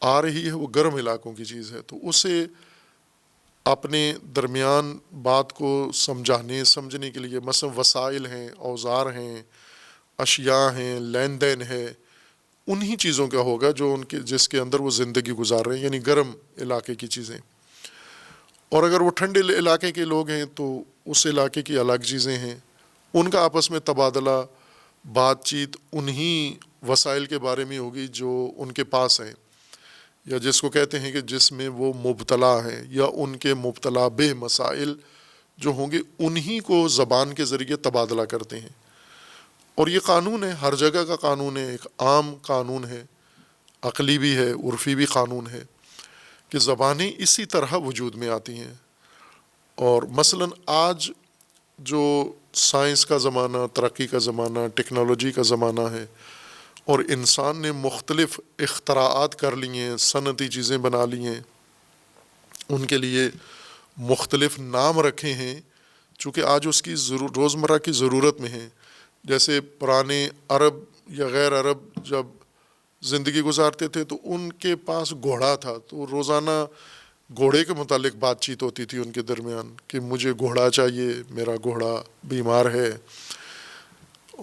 آ رہی ہے وہ گرم علاقوں کی چیز ہے، تو اسے اپنے درمیان بات کو سمجھنے کے لیے مثلا وسائل ہیں، اوزار ہیں، اشیاء ہیں، لین دین ہے، انہی چیزوں کا ہوگا جو جس کے اندر وہ زندگی گزار رہے ہیں، یعنی گرم علاقے کی چیزیں۔ اور اگر وہ ٹھنڈے علاقے کے لوگ ہیں تو اس علاقے کی الگ چیزیں ہیں، ان کا آپس میں تبادلہ بات چیت انہی وسائل کے بارے میں ہوگی جو ان کے پاس ہیں۔ یا جس کو کہتے ہیں کہ جس میں وہ مبتلا ہیں یا ان کے مبتلا بہ مسائل جو ہوں گے انہی کو زبان کے ذریعے تبادلہ کرتے ہیں. اور یہ قانون ہے، ہر جگہ کا قانون ہے، ایک عام قانون ہے، عقلی بھی ہے، عرفی بھی قانون ہے کہ زبانیں اسی طرح وجود میں آتی ہیں. اور مثلا آج جو سائنس کا زمانہ، ترقی کا زمانہ، ٹیکنالوجی کا زمانہ ہے اور انسان نے مختلف اختراعات کر لی ہیں، صنعتی چیزیں بنا لی ہیں، ان کے لیے مختلف نام رکھے ہیں چونکہ آج اس کی روزمرہ کی ضرورت میں ہیں. جیسے پرانے عرب یا غیر عرب جب زندگی گزارتے تھے تو ان کے پاس گھوڑا تھا، تو روزانہ گھوڑے کے متعلق بات چیت ہوتی تھی ان کے درمیان کہ مجھے گھوڑا چاہیے، میرا گھوڑا بیمار ہے،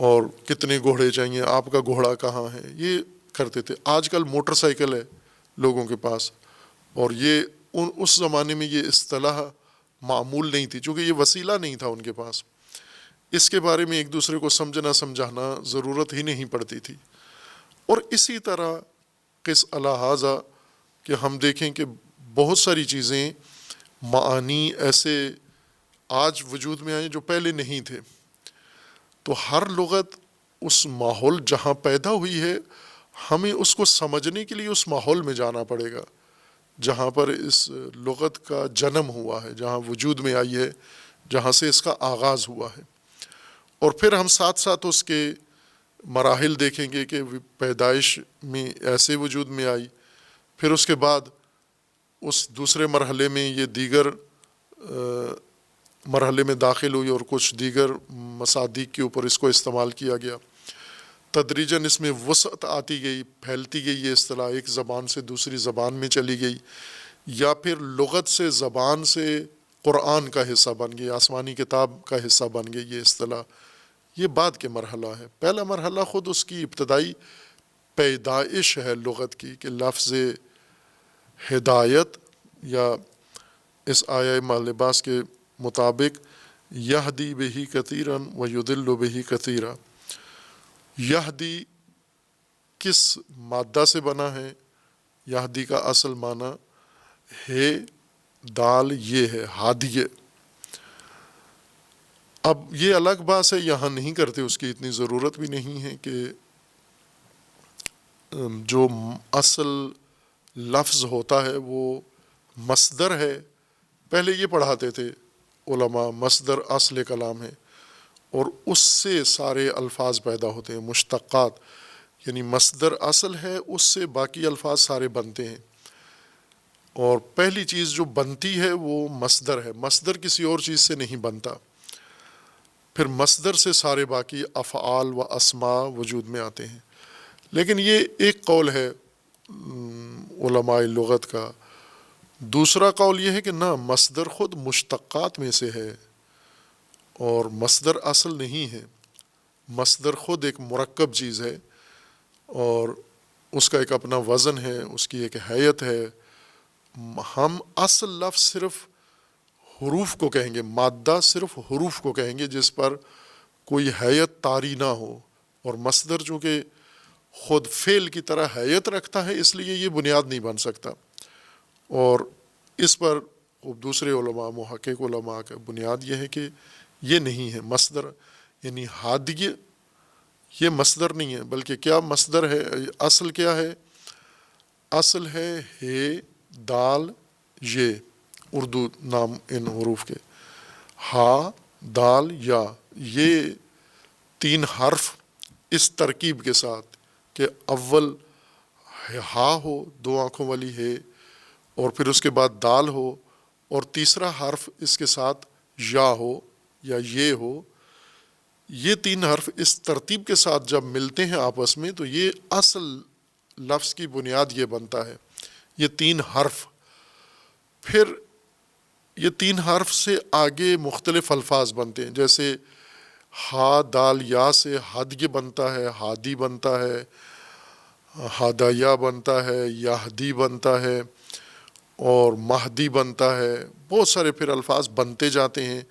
اور کتنے گھوڑے چاہیے، آپ کا گھوڑا کہاں ہے، یہ کرتے تھے. آج کل موٹر سائیکل ہے لوگوں کے پاس، اور یہ اس زمانے میں یہ اصطلاح معمول نہیں تھی چونکہ یہ وسیلہ نہیں تھا ان کے پاس. اس کے بارے میں ایک دوسرے کو سمجھانا ضرورت ہی نہیں پڑتی تھی. اور اسی طرح قس الہٰذا کہ ہم دیکھیں کہ بہت ساری چیزیں، معانی ایسے آج وجود میں آئیں جو پہلے نہیں تھے. تو ہر لغت اس ماحول جہاں پیدا ہوئی ہے ہمیں اس کو سمجھنے کے لیے اس ماحول میں جانا پڑے گا جہاں پر اس لغت کا جنم ہوا ہے، جہاں وجود میں آئی ہے، جہاں سے اس کا آغاز ہوا ہے. اور پھر ہم ساتھ ساتھ اس کے مراحل دیکھیں گے کہ پیدائش میں ایسے وجود میں آئی، پھر اس کے بعد اس دوسرے مرحلے میں یہ دیگر مرحلے میں داخل ہوئی اور کچھ دیگر مصادیق کے اوپر اس کو استعمال کیا گیا. تدریجاً اس میں وسعت آتی گئی، پھیلتی گئی یہ اصطلاح، ایک زبان سے دوسری زبان میں چلی گئی، یا پھر لغت سے زبان سے قرآن کا حصہ بن گئی، آسمانی کتاب کا حصہ بن گئی یہ اصطلاح. یہ بعد کے مرحلہ ہے. پہلا مرحلہ خود اس کی ابتدائی پیدائش ہے لغت کی کہ لفظ ہدایت، یا اس آیہ مالباس کے مطابق یہدی بہ کثیرا ویضل بہ کثیرا. یہدی کس مادہ سے بنا ہے؟ یہدی کا اصل معنی ہے دال، یہ ہے ہادیہ. اب یہ الگ بات ہے، یہاں نہیں کرتے، اس کی اتنی ضرورت بھی نہیں ہے کہ جو اصل لفظ ہوتا ہے وہ مصدر ہے. پہلے یہ پڑھاتے تھے علماء، مصدر اصل کلام ہے اور اس سے سارے الفاظ پیدا ہوتے ہیں، مشتقات، یعنی مصدر اصل ہے، اس سے باقی الفاظ سارے بنتے ہیں. اور پہلی چیز جو بنتی ہے وہ مصدر ہے، مصدر کسی اور چیز سے نہیں بنتا. پھر مصدر سے سارے باقی افعال و اسماء وجود میں آتے ہیں. لیکن یہ ایک قول ہے علماء لغت کا. دوسرا قول یہ ہے کہ نہ، مصدر خود مشتقات میں سے ہے اور مصدر اصل نہیں ہے. مصدر خود ایک مرکب چیز ہے اور اس کا ایک اپنا وزن ہے، اس کی ایک حیت ہے. ہم اصل لفظ صرف حروف کو کہیں گے، مادہ صرف حروف کو کہیں گے جس پر کوئی حیت طاری نہ ہو. اور مصدر چونکہ خود فعل کی طرح حیت رکھتا ہے اس لیے یہ بنیاد نہیں بن سکتا. اور اس پر دوسرے علماء، محقق علماء کا بنیاد یہ ہے کہ یہ نہیں ہے مصدر، یعنی ہادیہ یہ مصدر نہیں ہے، بلکہ کیا مصدر ہے؟ اصل کیا ہے؟ اصل ہے ہے، دال، یہ اردو نام ان حروف کے، ہا، دال، یا، یہ تین حرف اس ترکیب کے ساتھ کہ اول ہا ہو، دو آنکھوں والی ہے، اور پھر اس کے بعد دال ہو، اور تیسرا حرف اس کے ساتھ یا ہو یا یہ ہو. یہ تین حرف اس ترتیب کے ساتھ جب ملتے ہیں آپس میں تو یہ اصل لفظ کی بنیاد یہ بنتا ہے، یہ تین حرف. پھر یہ تین حرف سے آگے مختلف الفاظ بنتے ہیں، جیسے ہا، دال، یا سے ہدی بنتا ہے، ہادی بنتا ہے، ہدایہ بنتا ہے، یہدی بنتا ہے، اور مہدی بنتا ہے. بہت سارے پھر الفاظ بنتے جاتے ہیں.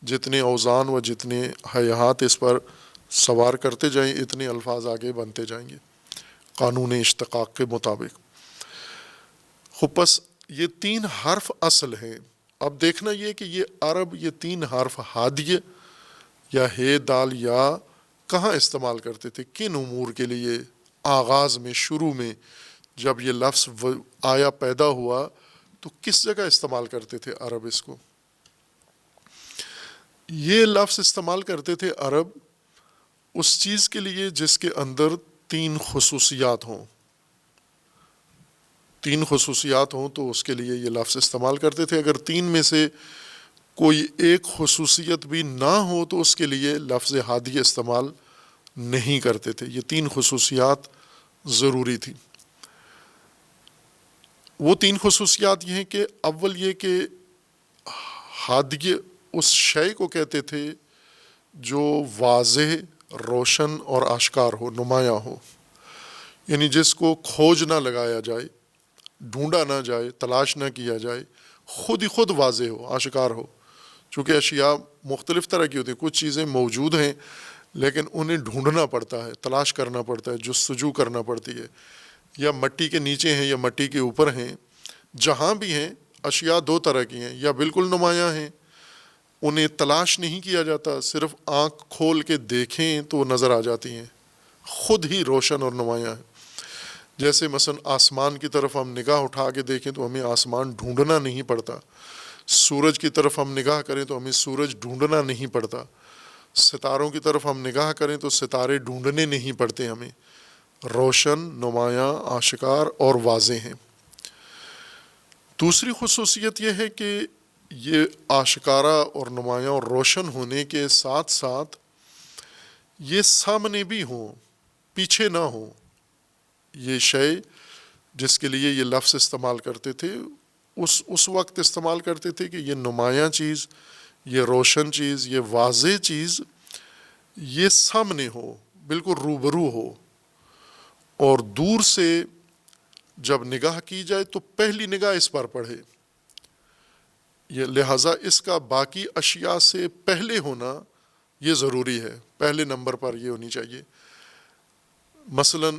جتنے اوزان و جتنے حیات اس پر سوار کرتے جائیں اتنے الفاظ آگے بنتے جائیں گے قانون اشتقاق کے مطابق. پس یہ 3 حرف اصل ہیں. اب دیکھنا یہ کہ یہ عرب یہ 3 حرف ہادیہ یا ہے دال یا کہاں استعمال کرتے تھے، کن امور کے لیے. آغاز میں، شروع میں جب یہ لفظ آیا پیدا ہوا تو کس جگہ استعمال کرتے تھے عرب اس کو. یہ لفظ استعمال کرتے تھے عرب اس چیز کے لیے جس کے اندر 3 خصوصیات ہوں. 3 خصوصیات ہوں تو اس کے لیے یہ لفظ استعمال کرتے تھے. اگر 3 میں سے کوئی ایک خصوصیت بھی نہ ہو تو اس کے لیے لفظ ہادی استعمال نہیں کرتے تھے. یہ 3 خصوصیات ضروری تھی. وہ 3 خصوصیات یہ ہیں کہ اول یہ کہ ہادی اس شے کو کہتے تھے جو واضح، روشن اور آشکار ہو، نمایاں ہو، یعنی جس کو کھوج نہ لگایا جائے، ڈھونڈا نہ جائے، تلاش نہ کیا جائے، خود ہی خود واضح ہو، آشکار ہو. چونکہ اشیاء مختلف طرح کی ہوتی ہیں، کچھ چیزیں موجود ہیں لیکن انہیں ڈھونڈنا پڑتا ہے، تلاش کرنا پڑتا ہے، جستجو کرنا پڑتی ہے. یا مٹی کے نیچے ہیں یا مٹی کے اوپر ہیں. جہاں بھی ہیں اشیاء 2 طرح کی ہیں، یا بالکل نمایاں ہیں، انہیں تلاش نہیں کیا جاتا، صرف آنکھ کھول کے دیکھیں تو وہ نظر آ جاتی ہیں، خود ہی روشن اور نمایاں ہیں. جیسے مثلا آسمان کی طرف ہم نگاہ اٹھا کے دیکھیں تو ہمیں آسمان ڈھونڈنا نہیں پڑتا. سورج کی طرف ہم نگاہ کریں تو ہمیں سورج ڈھونڈنا نہیں پڑتا. ستاروں کی طرف ہم نگاہ کریں تو ستارے ڈھونڈنے نہیں پڑتے ہمیں. روشن، نمایاں، آشکار اور واضح ہیں. دوسری خصوصیت یہ ہے کہ یہ آشکارا اور نمایاں اور روشن ہونے کے ساتھ ساتھ یہ سامنے بھی ہوں، پیچھے نہ ہوں. یہ شے جس کے لیے یہ لفظ استعمال کرتے تھے اس وقت استعمال کرتے تھے کہ یہ نمایاں چیز، یہ روشن چیز، یہ واضح چیز یہ سامنے ہو، بالکل روبرو ہو، اور دور سے جب نگاہ کی جائے تو پہلی نگاہ اس پر پڑے. یہ لہٰذا اس کا باقی اشیاء سے پہلے ہونا یہ ضروری ہے، پہلے نمبر پر یہ ہونی چاہیے. مثلاً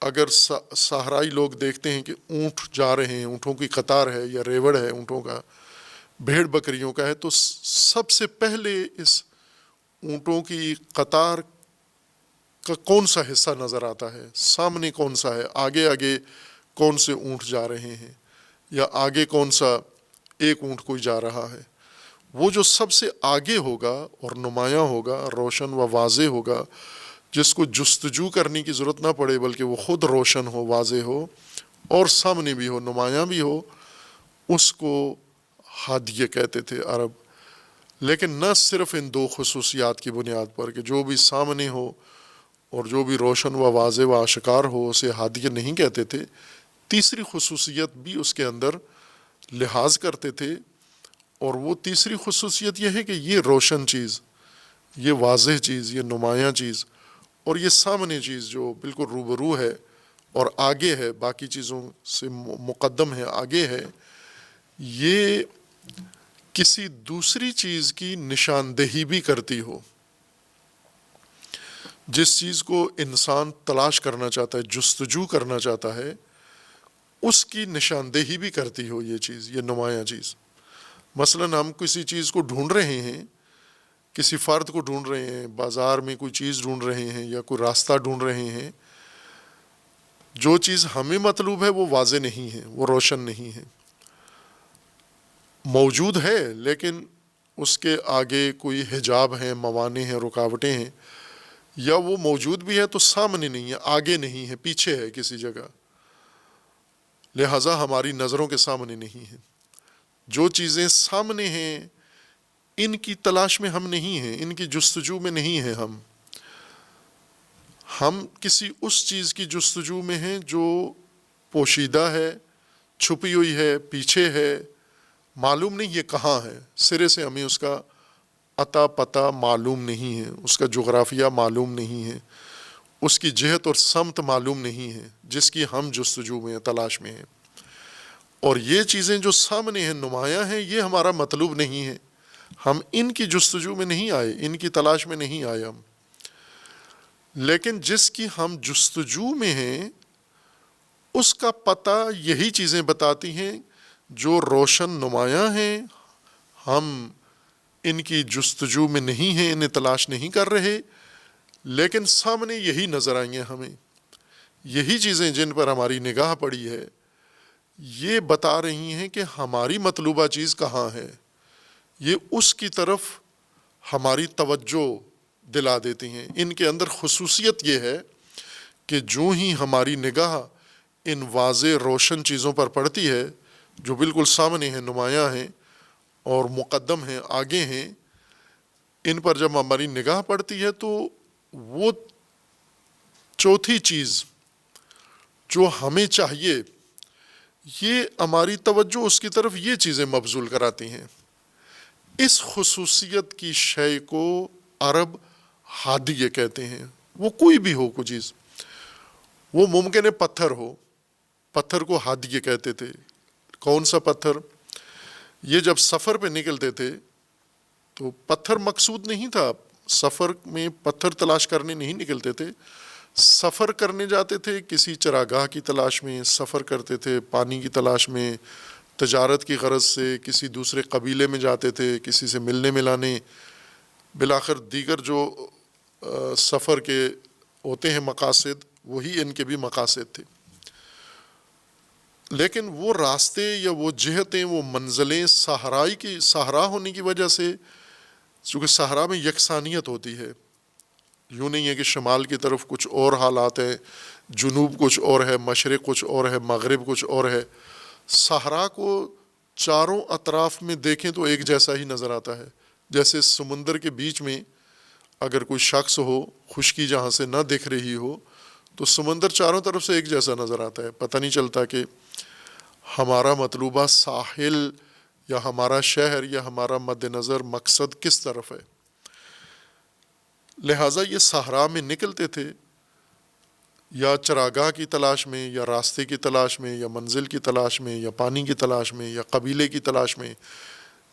اگر صحرائی لوگ دیکھتے ہیں کہ اونٹ جا رہے ہیں، اونٹوں کی قطار ہے یا ریوڑ ہے اونٹوں کا، بھیڑ بکریوں کا ہے، تو سب سے پہلے اس اونٹوں کی قطار کا کون سا حصہ نظر آتا ہے، سامنے کون سا ہے، آگے آگے کون سے اونٹ جا رہے ہیں، یا آگے کون سا ایک اونٹ کوئی جا رہا ہے. وہ جو سب سے آگے ہوگا اور نمایاں ہوگا، روشن و واضح ہوگا، جس کو جستجو کرنے کی ضرورت نہ پڑے بلکہ وہ خود روشن ہو، واضح ہو اور سامنے بھی ہو، نمایاں بھی ہو، اس کو ہادیہ کہتے تھے عرب. لیکن نہ صرف ان 2 خصوصیات کی بنیاد پر کہ جو بھی سامنے ہو اور جو بھی روشن و واضح و آشکار ہو اسے ہادیہ نہیں کہتے تھے، تیسری خصوصیت بھی اس کے اندر لحاظ کرتے تھے. اور وہ تیسری خصوصیت یہ ہے کہ یہ روشن چیز، یہ واضح چیز، یہ نمایاں چیز اور یہ سامنے چیز جو بالکل روبرو ہے اور آگے ہے، باقی چیزوں سے مقدم ہے، آگے ہے، یہ کسی دوسری چیز کی نشاندہی بھی کرتی ہو. جس چیز کو انسان تلاش کرنا چاہتا ہے، جستجو کرنا چاہتا ہے، اس کی نشاندہی بھی کرتی ہو یہ چیز، یہ نمایاں چیز. مثلاً ہم کسی چیز کو ڈھونڈ رہے ہیں، کسی فرد کو ڈھونڈ رہے ہیں، بازار میں کوئی چیز ڈھونڈ رہے ہیں یا کوئی راستہ ڈھونڈ رہے ہیں، جو چیز ہمیں مطلوب ہے وہ واضح نہیں ہے، وہ روشن نہیں ہے، موجود ہے لیکن اس کے آگے کوئی حجاب ہیں، موانع ہیں، رکاوٹیں ہیں، یا وہ موجود بھی ہے تو سامنے نہیں ہے، آگے نہیں ہے، پیچھے ہے کسی جگہ، لہٰذا ہماری نظروں کے سامنے نہیں ہے. جو چیزیں سامنے ہیں ان کی تلاش میں ہم نہیں ہیں، ان کی جستجو میں نہیں ہیں. ہم کسی اس چیز کی جستجو میں ہیں جو پوشیدہ ہے، چھپی ہوئی ہے، پیچھے ہے، معلوم نہیں یہ کہاں ہے، سرے سے ہمیں اس کا عطا پتہ معلوم نہیں ہے، اس کا جغرافیہ معلوم نہیں ہے، اس کی جہت اور سمت معلوم نہیں ہے جس کی ہم جستجو میں ہیں، تلاش میں ہیں. اور یہ چیزیں جو سامنے ہیں، نمایاں ہیں، یہ ہمارا مطلوب نہیں ہے، ہم ان کی جستجو میں نہیں آئے، ان کی تلاش میں نہیں آئے ہم. لیکن جس کی ہم جستجو میں ہیں اس کا پتہ یہی چیزیں بتاتی ہیں جو روشن نمایاں ہیں، ہم ان کی جستجو میں نہیں ہیں، انہیں تلاش نہیں کر رہے، لیکن سامنے یہی نظر آئی ہیں ہمیں، یہی چیزیں جن پر ہماری نگاہ پڑی ہے، یہ بتا رہی ہیں کہ ہماری مطلوبہ چیز کہاں ہے، یہ اس کی طرف ہماری توجہ دلا دیتی ہیں۔ ان کے اندر خصوصیت یہ ہے کہ جو ہی ہماری نگاہ ان واضح روشن چیزوں پر پڑتی ہے جو بالکل سامنے ہیں، نمایاں ہیں اور مقدم ہیں، آگے ہیں، ان پر جب ہماری نگاہ پڑتی ہے تو وہ چوتھی چیز جو ہمیں چاہیے، یہ ہماری توجہ اس کی طرف یہ چیزیں مبذول کراتی ہیں۔ اس خصوصیت کی شے کو عرب ہادیہ کہتے ہیں۔ وہ کوئی بھی ہو کوئی چیز، وہ ممکن ہے پتھر ہو، پتھر کو ہادیہ کہتے تھے۔ کون سا پتھر؟ یہ جب سفر پہ نکلتے تھے تو پتھر مقصود نہیں تھا، سفر میں پتھر تلاش کرنے نہیں نکلتے تھے، سفر کرنے جاتے تھے، کسی چراگاہ کی تلاش میں سفر کرتے تھے، پانی کی تلاش میں، تجارت کی غرض سے کسی دوسرے قبیلے میں جاتے تھے، کسی سے ملنے ملانے، بالآخر دیگر جو سفر کے ہوتے ہیں مقاصد، وہی ان کے بھی مقاصد تھے۔ لیکن وہ راستے یا وہ جہتیں، وہ منزلیں صحرا ہونے کی وجہ سے، چونکہ صحرا میں یکسانیت ہوتی ہے، یوں نہیں ہے کہ شمال کی طرف کچھ اور حالات ہیں، جنوب کچھ اور ہے، مشرق کچھ اور ہے، مغرب کچھ اور ہے۔ صحرا کو چاروں اطراف میں دیکھیں تو ایک جیسا ہی نظر آتا ہے، جیسے سمندر کے بیچ میں اگر کوئی شخص ہو، خشکی جہاں سے نہ دکھ رہی ہو تو سمندر چاروں طرف سے ایک جیسا نظر آتا ہے، پتہ نہیں چلتا کہ ہمارا مطلوبہ ساحل یا ہمارا شہر یا ہمارا مد نظر مقصد کس طرف ہے۔ لہٰذا یہ صحرا میں نکلتے تھے، یا چراگاہ کی تلاش میں، یا راستے کی تلاش میں، یا منزل کی تلاش میں، یا پانی کی تلاش میں، یا قبیلے کی تلاش میں،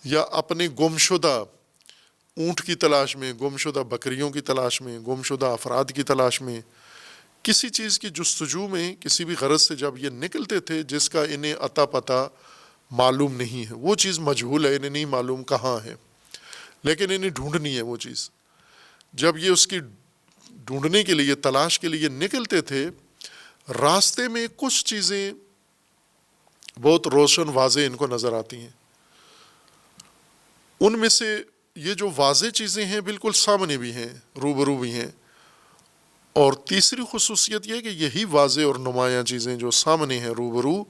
یا اپنے گمشدہ اونٹ کی تلاش میں، گمشدہ بکریوں کی تلاش میں، گمشدہ افراد کی تلاش میں، کسی چیز کی جستجو میں، کسی بھی غرض سے جب یہ نکلتے تھے جس کا انہیں عطا پتہ معلوم نہیں ہے، وہ چیز مجہول ہے، انہیں نہیں معلوم کہاں ہے، لیکن انہیں ڈھونڈنی ہے وہ چیز۔ جب یہ اس کی ڈھونڈنے کے لیے، تلاش کے لیے نکلتے تھے، راستے میں کچھ چیزیں بہت روشن واضح ان کو نظر آتی ہیں۔ ان میں سے یہ جو واضح چیزیں ہیں بالکل سامنے بھی ہیں، روبرو بھی ہیں، اور تیسری خصوصیت یہ کہ یہی واضح اور نمایاں چیزیں جو سامنے ہیں روبرو،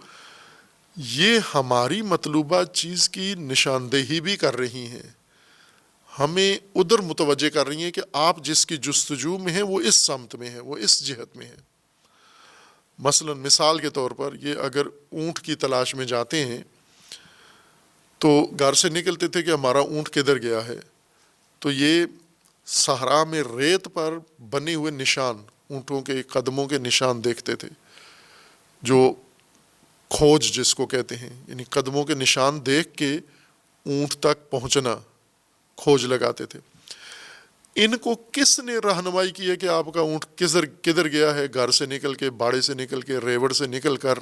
یہ ہماری مطلوبہ چیز کی نشاندہی بھی کر رہی ہیں، ہمیں ادھر متوجہ کر رہی ہیں کہ آپ جس کی جستجو میں ہیں وہ اس سمت میں ہے، وہ اس جہت میں ہے۔ مثلا مثال کے طور پر، یہ اگر اونٹ کی تلاش میں جاتے ہیں تو گھر سے نکلتے تھے کہ ہمارا اونٹ کدھر گیا ہے، تو یہ صحرا میں ریت پر بنے ہوئے نشان، اونٹوں کے قدموں کے نشان دیکھتے تھے، جو کھوج جس کو کہتے ہیں، یعنی قدموں کے نشان دیکھ کے اونٹ تک پہنچنا، کھوج لگاتے تھے۔ ان کو کس نے رہنمائی کی ہے کہ آپ کا اونٹ کدھر گیا ہے، گھر سے نکل کے، باڑے سے نکل کے، ریوڑ سے نکل کر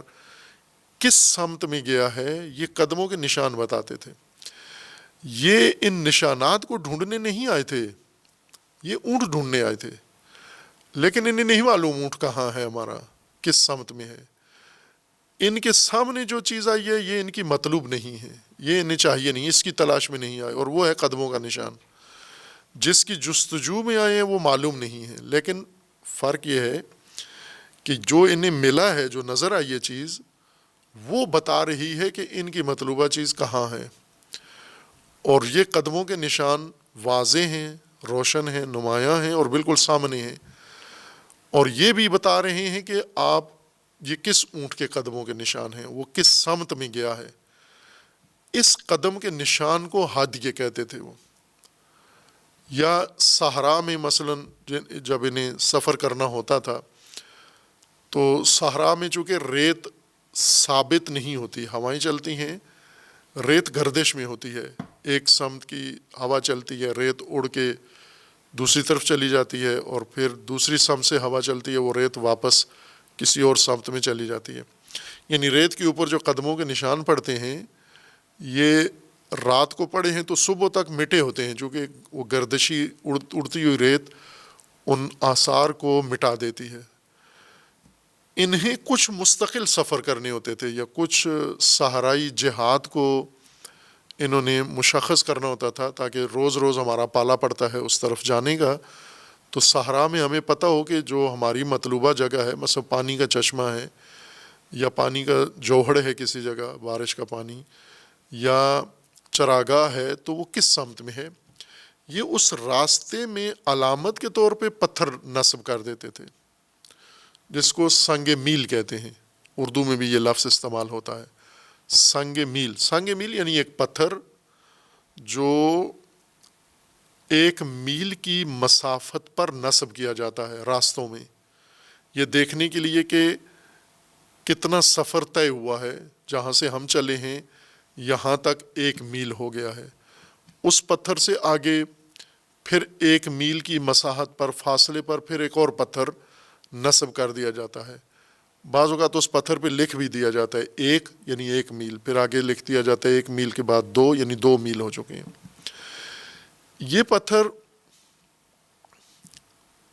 کس سمت میں گیا ہے، یہ قدموں کے نشان بتاتے تھے۔ یہ ان نشانات کو ڈھونڈنے نہیں آئے تھے، یہ اونٹ ڈھونڈنے آئے تھے، لیکن انہیں نہیں معلوم اونٹ کہاں ہے ہمارا، کس سمت میں ہے۔ ان کے سامنے جو چیز آئی ہے یہ ان کی مطلوب نہیں ہے، یہ انہیں چاہیے نہیں، اس کی تلاش میں نہیں آئے، اور وہ ہے قدموں کا نشان۔ جس کی جستجو میں آئے ہیں وہ معلوم نہیں ہے، لیکن فرق یہ ہے کہ جو انہیں ملا ہے، جو نظر آئی یہ چیز، وہ بتا رہی ہے کہ ان کی مطلوبہ چیز کہاں ہے، اور یہ قدموں کے نشان واضح ہیں، روشن ہیں، نمایاں ہیں اور بالکل سامنے ہیں، اور یہ بھی بتا رہے ہیں کہ آپ یہ کس اونٹ کے قدموں کے نشان ہیں، وہ کس سمت میں گیا ہے۔ اس قدم کے نشان کو ہادیہ کہتے تھے وہ۔ یا صحرا میں مثلا جب انہیں سفر کرنا ہوتا تھا تو صحرا میں چونکہ ریت ثابت نہیں ہوتی، ہوائیں چلتی ہیں، ریت گردش میں ہوتی ہے، ایک سمت کی ہوا چلتی ہے، ریت اڑ کے دوسری طرف چلی جاتی ہے، اور پھر دوسری سمت سے ہوا چلتی ہے، وہ ریت واپس کسی اور سمت میں چلی جاتی ہے۔ یعنی ریت کے اوپر جو قدموں کے نشان پڑتے ہیں یہ رات کو پڑے ہیں تو صبح تک مٹے ہوتے ہیں، چونکہ وہ گردشی اڑتی ہوئی ریت ان آثار کو مٹا دیتی ہے۔ انہیں کچھ مستقل سفر کرنے ہوتے تھے یا کچھ صحرائی جہاد کو انہوں نے مشخص کرنا ہوتا تھا تاکہ روز روز ہمارا پالا پڑتا ہے اس طرف جانے کا، تو صحرا میں ہمیں پتہ ہو کہ جو ہماری مطلوبہ جگہ ہے، مثلا پانی کا چشمہ ہے یا پانی کا جوہڑ ہے کسی جگہ، بارش کا پانی یا چراگاہ ہے، تو وہ کس سمت میں ہے۔ یہ اس راستے میں علامت کے طور پہ پتھر نصب کر دیتے تھے، جس کو سنگ میل کہتے ہیں، اردو میں بھی یہ لفظ استعمال ہوتا ہے، سنگ میل۔ سنگ میل یعنی ایک پتھر جو 1 میل کی مسافت پر نصب کیا جاتا ہے راستوں میں، یہ دیکھنے کے لیے کہ کتنا سفر طے ہوا ہے، جہاں سے ہم چلے ہیں یہاں تک 1 میل ہو گیا ہے۔ اس پتھر سے آگے پھر 1 میل کی مساحت پر فاصلے پر پھر ایک اور پتھر نصب کر دیا جاتا ہے۔ بعض اوقات اس پتھر پہ لکھ بھی دیا جاتا ہے 1 یعنی 1 میل، پھر آگے لکھ دیا جاتا ہے 1 میل کے بعد 2 یعنی 2 میل ہو چکے ہیں۔ یہ پتھر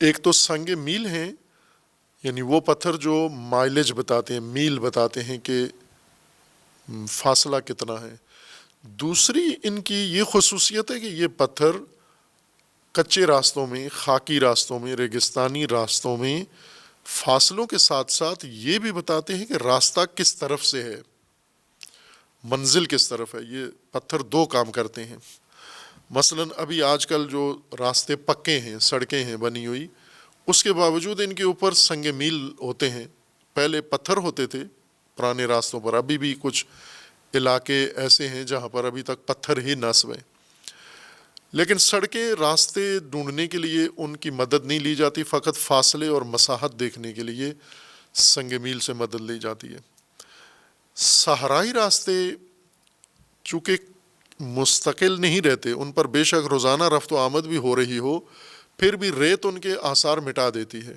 ایک تو سنگ میل ہیں، یعنی وہ پتھر جو مائلج بتاتے ہیں، میل بتاتے ہیں کہ فاصلہ کتنا ہے۔ دوسری ان کی یہ خصوصیت ہے کہ یہ پتھر کچے راستوں میں، خاکی راستوں میں، ریگستانی راستوں میں فاصلوں کے ساتھ ساتھ یہ بھی بتاتے ہیں کہ راستہ کس طرف سے ہے، منزل کس طرف ہے۔ یہ پتھر 2 کام کرتے ہیں۔ مثلاً ابھی آج کل جو راستے پکے ہیں، سڑکیں ہیں بنی ہوئی، اس کے باوجود ان کے اوپر سنگ میل ہوتے ہیں۔ پہلے پتھر ہوتے تھے پرانے راستوں پر، ابھی بھی کچھ علاقے ایسے ہیں جہاں پر ابھی تک پتھر ہی نصب ہیں، لیکن سڑکیں راستے ڈھونڈنے کے لیے ان کی مدد نہیں لی جاتی، فقط فاصلے اور مساحت دیکھنے کے لیے سنگ میل سے مدد لی جاتی ہے۔ صحرائی راستے چونکہ مستقل نہیں رہتے، ان پر بے شک روزانہ رفت و آمد بھی ہو رہی ہو، پھر بھی ریت ان کے آثار مٹا دیتی ہے،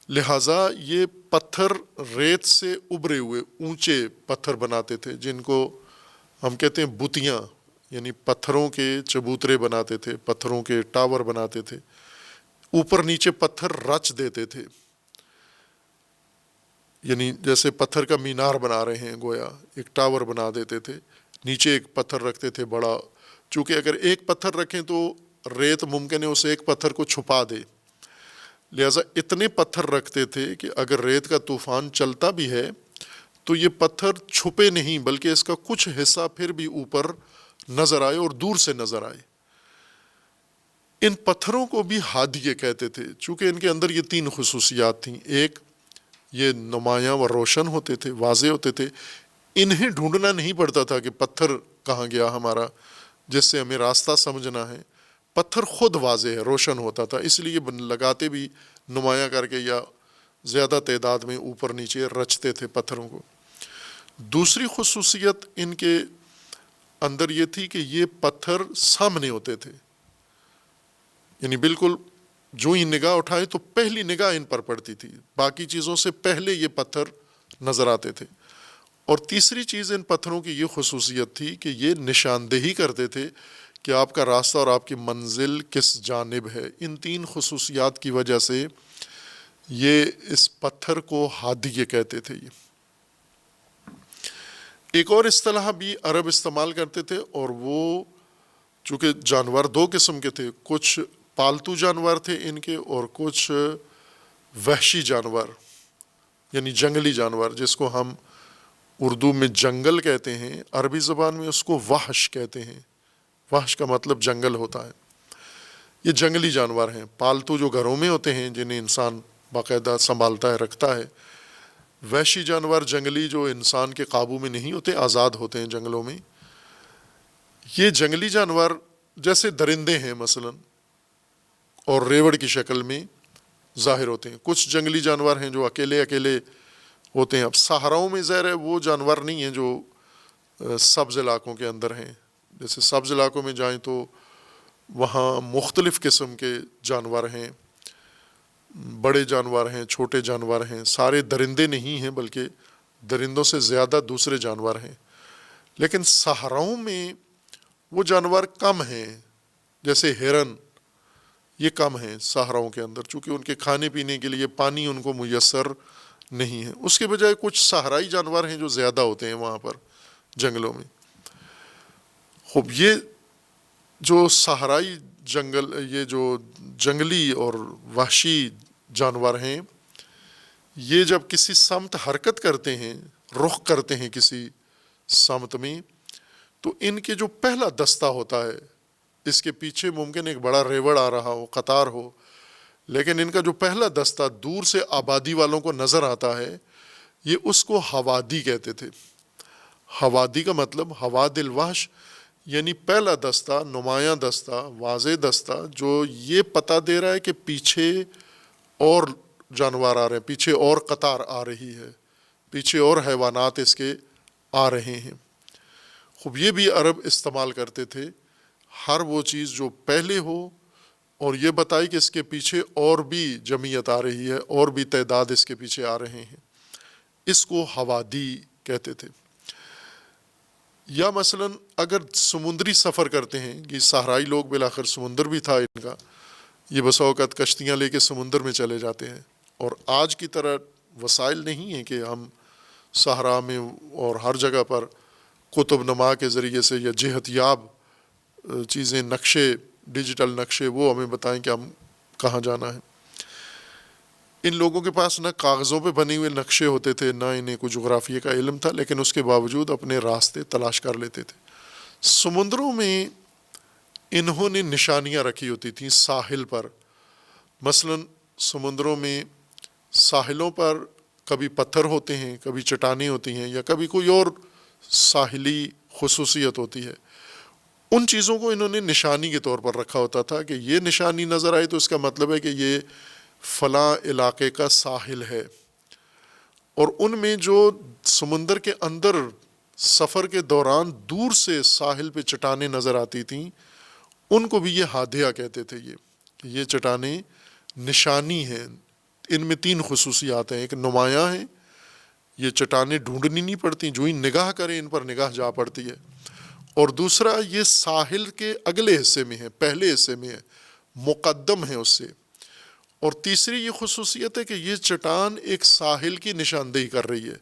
لہٰذا یہ پتھر ریت سے ابھرے ہوئے اونچے پتھر بناتے تھے، جن کو ہم کہتے ہیں بتیاں، یعنی پتھروں کے چبوترے بناتے تھے، پتھروں کے ٹاور بناتے تھے، اوپر نیچے پتھر رچ دیتے تھے، یعنی جیسے پتھر کا مینار بنا رہے ہیں، گویا ایک ٹاور بنا دیتے تھے، نیچے ایک پتھر رکھتے تھے بڑا، چونکہ اگر ایک پتھر رکھیں تو ریت ممکن ہے اس ایک پتھر کو چھپا دے، لہٰذا اتنے پتھر رکھتے تھے کہ اگر ریت کا طوفان چلتا بھی ہے تو یہ پتھر چھپے نہیں، بلکہ اس کا کچھ حصہ پھر بھی اوپر نظر آئے اور دور سے نظر آئے۔ ان پتھروں کو بھی ہادیے کہتے تھے، چونکہ ان کے اندر یہ 3 خصوصیات تھیں۔ ایک، یہ نمایاں و روشن ہوتے تھے، واضح ہوتے تھے، انہیں ڈھونڈنا نہیں پڑتا تھا کہ پتھر کہاں گیا ہمارا، جس سے ہمیں راستہ سمجھنا ہے، پتھر خود واضح ہے، روشن ہوتا تھا، اس لیے لگاتے بھی نمایاں کر کے یا زیادہ تعداد میں اوپر نیچے رچتے تھے پتھروں کو۔ دوسری خصوصیت ان کے اندر یہ تھی کہ یہ پتھر سامنے ہوتے تھے، یعنی بالکل جو ہی نگاہ اٹھائے تو پہلی نگاہ ان پر پڑتی تھی، باقی چیزوں سے پہلے یہ پتھر نظر آتے تھے۔ اور تیسری چیز ان پتھروں کی یہ خصوصیت تھی کہ یہ نشاندہی کرتے تھے کہ آپ کا راستہ اور آپ کی منزل کس جانب ہے۔ ان 3 خصوصیات کی وجہ سے یہ اس پتھر کو ہادیے کہتے تھے۔ یہ ایک اور اصطلاح بھی عرب استعمال کرتے تھے، اور وہ چونکہ جانور 2 قسم کے تھے، کچھ پالتو جانور تھے ان کے اور کچھ وحشی جانور یعنی جنگلی جانور، جس کو ہم اردو میں جنگل کہتے ہیں، عربی زبان میں اس کو وحش کہتے ہیں۔ وحش کا مطلب جنگل ہوتا ہے۔ یہ جنگلی جانور ہیں، پالتو جو گھروں میں ہوتے ہیں، جنہیں انسان باقاعدہ سنبھالتا ہے، رکھتا ہے۔ وحشی جانور جنگلی جو انسان کے قابو میں نہیں ہوتے، آزاد ہوتے ہیں جنگلوں میں۔ یہ جنگلی جانور جیسے درندے ہیں مثلا، اور ریوڑ کی شکل میں ظاہر ہوتے ہیں۔ کچھ جنگلی جانور ہیں جو اکیلے اکیلے ہوتے ہیں۔ اب صحراؤں میں ظاہر ہے وہ جانور نہیں ہیں جو سبز علاقوں کے اندر ہیں، جیسے سبز علاقوں میں جائیں تو وہاں مختلف قسم کے جانور ہیں، بڑے جانور ہیں، چھوٹے جانور ہیں، سارے درندے نہیں ہیں بلکہ درندوں سے زیادہ دوسرے جانور ہیں، لیکن صحراؤں میں وہ جانور کم ہیں، جیسے ہرن، یہ کم ہیں صحراؤں کے اندر، چونکہ ان کے کھانے پینے کے لیے پانی ان کو میسر نہیں ہے۔ اس کے بجائے کچھ صحرائی جانور ہیں جو زیادہ ہوتے ہیں وہاں پر جنگلوں میں۔ خوب یہ جو صحرائی یہ جو جنگلی اور وحشی جانور ہیں، یہ جب کسی سمت حرکت کرتے ہیں، رخ کرتے ہیں کسی سمت میں، تو ان کے جو پہلا دستہ ہوتا ہے، اس کے پیچھے ممکن ایک بڑا ریوڑ آ رہا ہو، قطار ہو، لیکن ان کا جو پہلا دستہ دور سے آبادی والوں کو نظر آتا ہے، یہ اس کو حوادی کہتے تھے۔ حوادی کا مطلب حواد الوحش، یعنی پہلا دستہ، نمایاں دستہ، واضح دستہ، جو یہ پتہ دے رہا ہے کہ پیچھے اور جانور آ رہے ہیں، پیچھے اور قطار آ رہی ہے، پیچھے اور حیوانات اس کے آ رہے ہیں۔ خوب یہ بھی عرب استعمال کرتے تھے، ہر وہ چیز جو پہلے ہو اور یہ بتائی کہ اس کے پیچھے اور بھی جمعیت آ رہی ہے، اور بھی تعداد اس کے پیچھے آ رہے ہیں، اس کو حوادی کہتے تھے۔ یا مثلا اگر سمندری سفر کرتے ہیں، کہ صحرائی لوگ بالآخر سمندر بھی تھا ان کا، یہ بسا اوقات کشتیاں لے کے سمندر میں چلے جاتے ہیں، اور آج کی طرح وسائل نہیں ہیں کہ ہم صحرا میں اور ہر جگہ پر کتب نما کے ذریعے سے یا جہت یاب چیزیں، نقشے، ڈیجیٹل نقشے، وہ ہمیں بتائیں کہ ہم کہاں جانا ہے۔ ان لوگوں کے پاس نہ کاغذوں پہ بنے ہوئے نقشے ہوتے تھے، نہ انہیں کوئی جغرافیے کا علم تھا، لیکن اس کے باوجود اپنے راستے تلاش کر لیتے تھے۔ سمندروں میں انہوں نے نشانیاں رکھی ہوتی تھیں ساحل پر، مثلا سمندروں میں ساحلوں پر کبھی پتھر ہوتے ہیں، کبھی چٹانیں ہوتی ہیں، یا کبھی کوئی اور ساحلی خصوصیت ہوتی ہے، ان چیزوں کو انہوں نے نشانی کے طور پر رکھا ہوتا تھا کہ یہ نشانی نظر آئی تو اس کا مطلب ہے کہ یہ فلاں علاقے کا ساحل ہے۔ اور ان میں جو سمندر کے اندر سفر کے دوران دور سے ساحل پہ چٹانیں نظر آتی تھیں، ان کو بھی یہ ہادیہ کہتے تھے۔ یہ چٹانیں نشانی ہیں، ان میں 3 خصوصیات ہیں، ایک نمایاں ہیں، یہ چٹانیں ڈھونڈنی نہیں پڑتی، جو ہی نگاہ کریں ان پر نگاہ جا پڑتی ہے، اور دوسرا یہ ساحل کے اگلے حصے میں ہے، پہلے حصے میں ہے، مقدم ہے اس سے، اور تیسری یہ خصوصیت ہے کہ یہ چٹان ایک ساحل کی نشاندہی کر رہی ہے،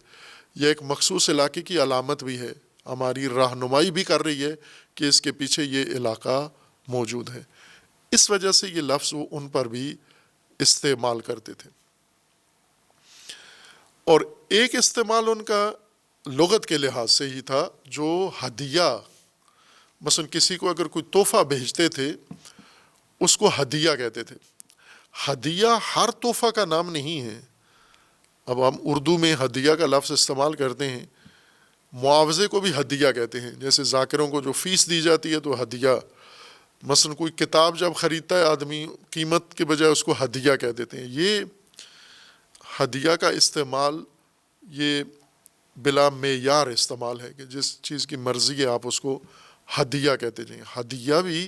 یہ ایک مخصوص علاقے کی علامت بھی ہے، ہماری رہنمائی بھی کر رہی ہے کہ اس کے پیچھے یہ علاقہ موجود ہے۔ اس وجہ سے یہ لفظ وہ ان پر بھی استعمال کرتے تھے۔ اور ایک استعمال ان کا لغت کے لحاظ سے ہی تھا، جو ہدیہ، مثلا کسی کو اگر کوئی تحفہ بھیجتے تھے اس کو ہدیہ کہتے تھے۔ ہدیہ ہر تحفہ کا نام نہیں ہے، اب ہم اردو میں ہدیہ کا لفظ استعمال کرتے ہیں، معاوضے کو بھی ہدیہ کہتے ہیں، جیسے ذاکروں کو جو فیس دی جاتی ہے تو ہدیہ، مثلا کوئی کتاب جب خریدتا ہے آدمی، قیمت کے بجائے اس کو ہدیہ کہہ دیتے ہیں۔ یہ ہدیہ کا استعمال یہ بلا معیار استعمال ہے کہ جس چیز کی مرضی ہے آپ اس کو ہدیہ کہتے جائیں۔ ہدیہ بھی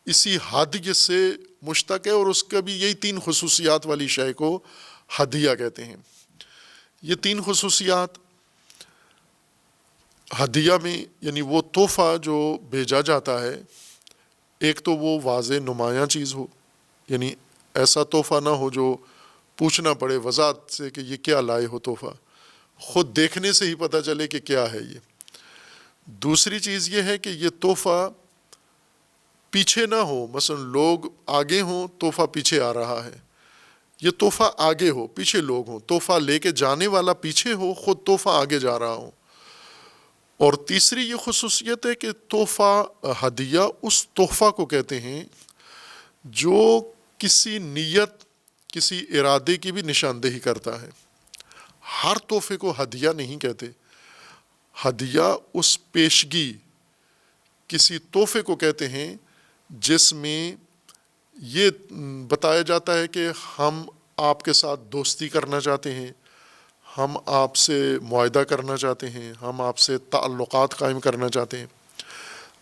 اسی ہدیہ سے مشتق ہے، اور اس کا بھی یہی 3 خصوصیات والی شے کو ہدیہ کہتے ہیں۔ یہ 3 خصوصیات ہدیہ میں، یعنی وہ تحفہ جو بھیجا جاتا ہے، ایک تو وہ واضح نمایاں چیز ہو، یعنی ایسا تحفہ نہ ہو جو پوچھنا پڑے وضاحت سے کہ یہ کیا لائے ہو تحفہ، خود دیکھنے سے ہی پتہ چلے کہ کیا ہے یہ۔ دوسری چیز یہ ہے کہ یہ تحفہ پیچھے نہ ہو، مثلا لوگ آگے ہوں، تحفہ پیچھے آ رہا ہے، یہ تحفہ آگے ہو، پیچھے لوگ ہوں، تحفہ لے کے جانے والا پیچھے ہو، خود تحفہ آگے جا رہا ہو۔ اور تیسری یہ خصوصیت ہے کہ تحفہ، ہدیہ اس تحفہ کو کہتے ہیں جو کسی نیت، کسی ارادے کی بھی نشاندہی کرتا ہے۔ ہر تحفے کو ہدیہ نہیں کہتے، ہدیہ اس پیشگی، کسی تحفے کو کہتے ہیں جس میں یہ بتایا جاتا ہے کہ ہم آپ کے ساتھ دوستی کرنا چاہتے ہیں، ہم آپ سے معاہدہ کرنا چاہتے ہیں، ہم آپ سے تعلقات قائم کرنا چاہتے ہیں۔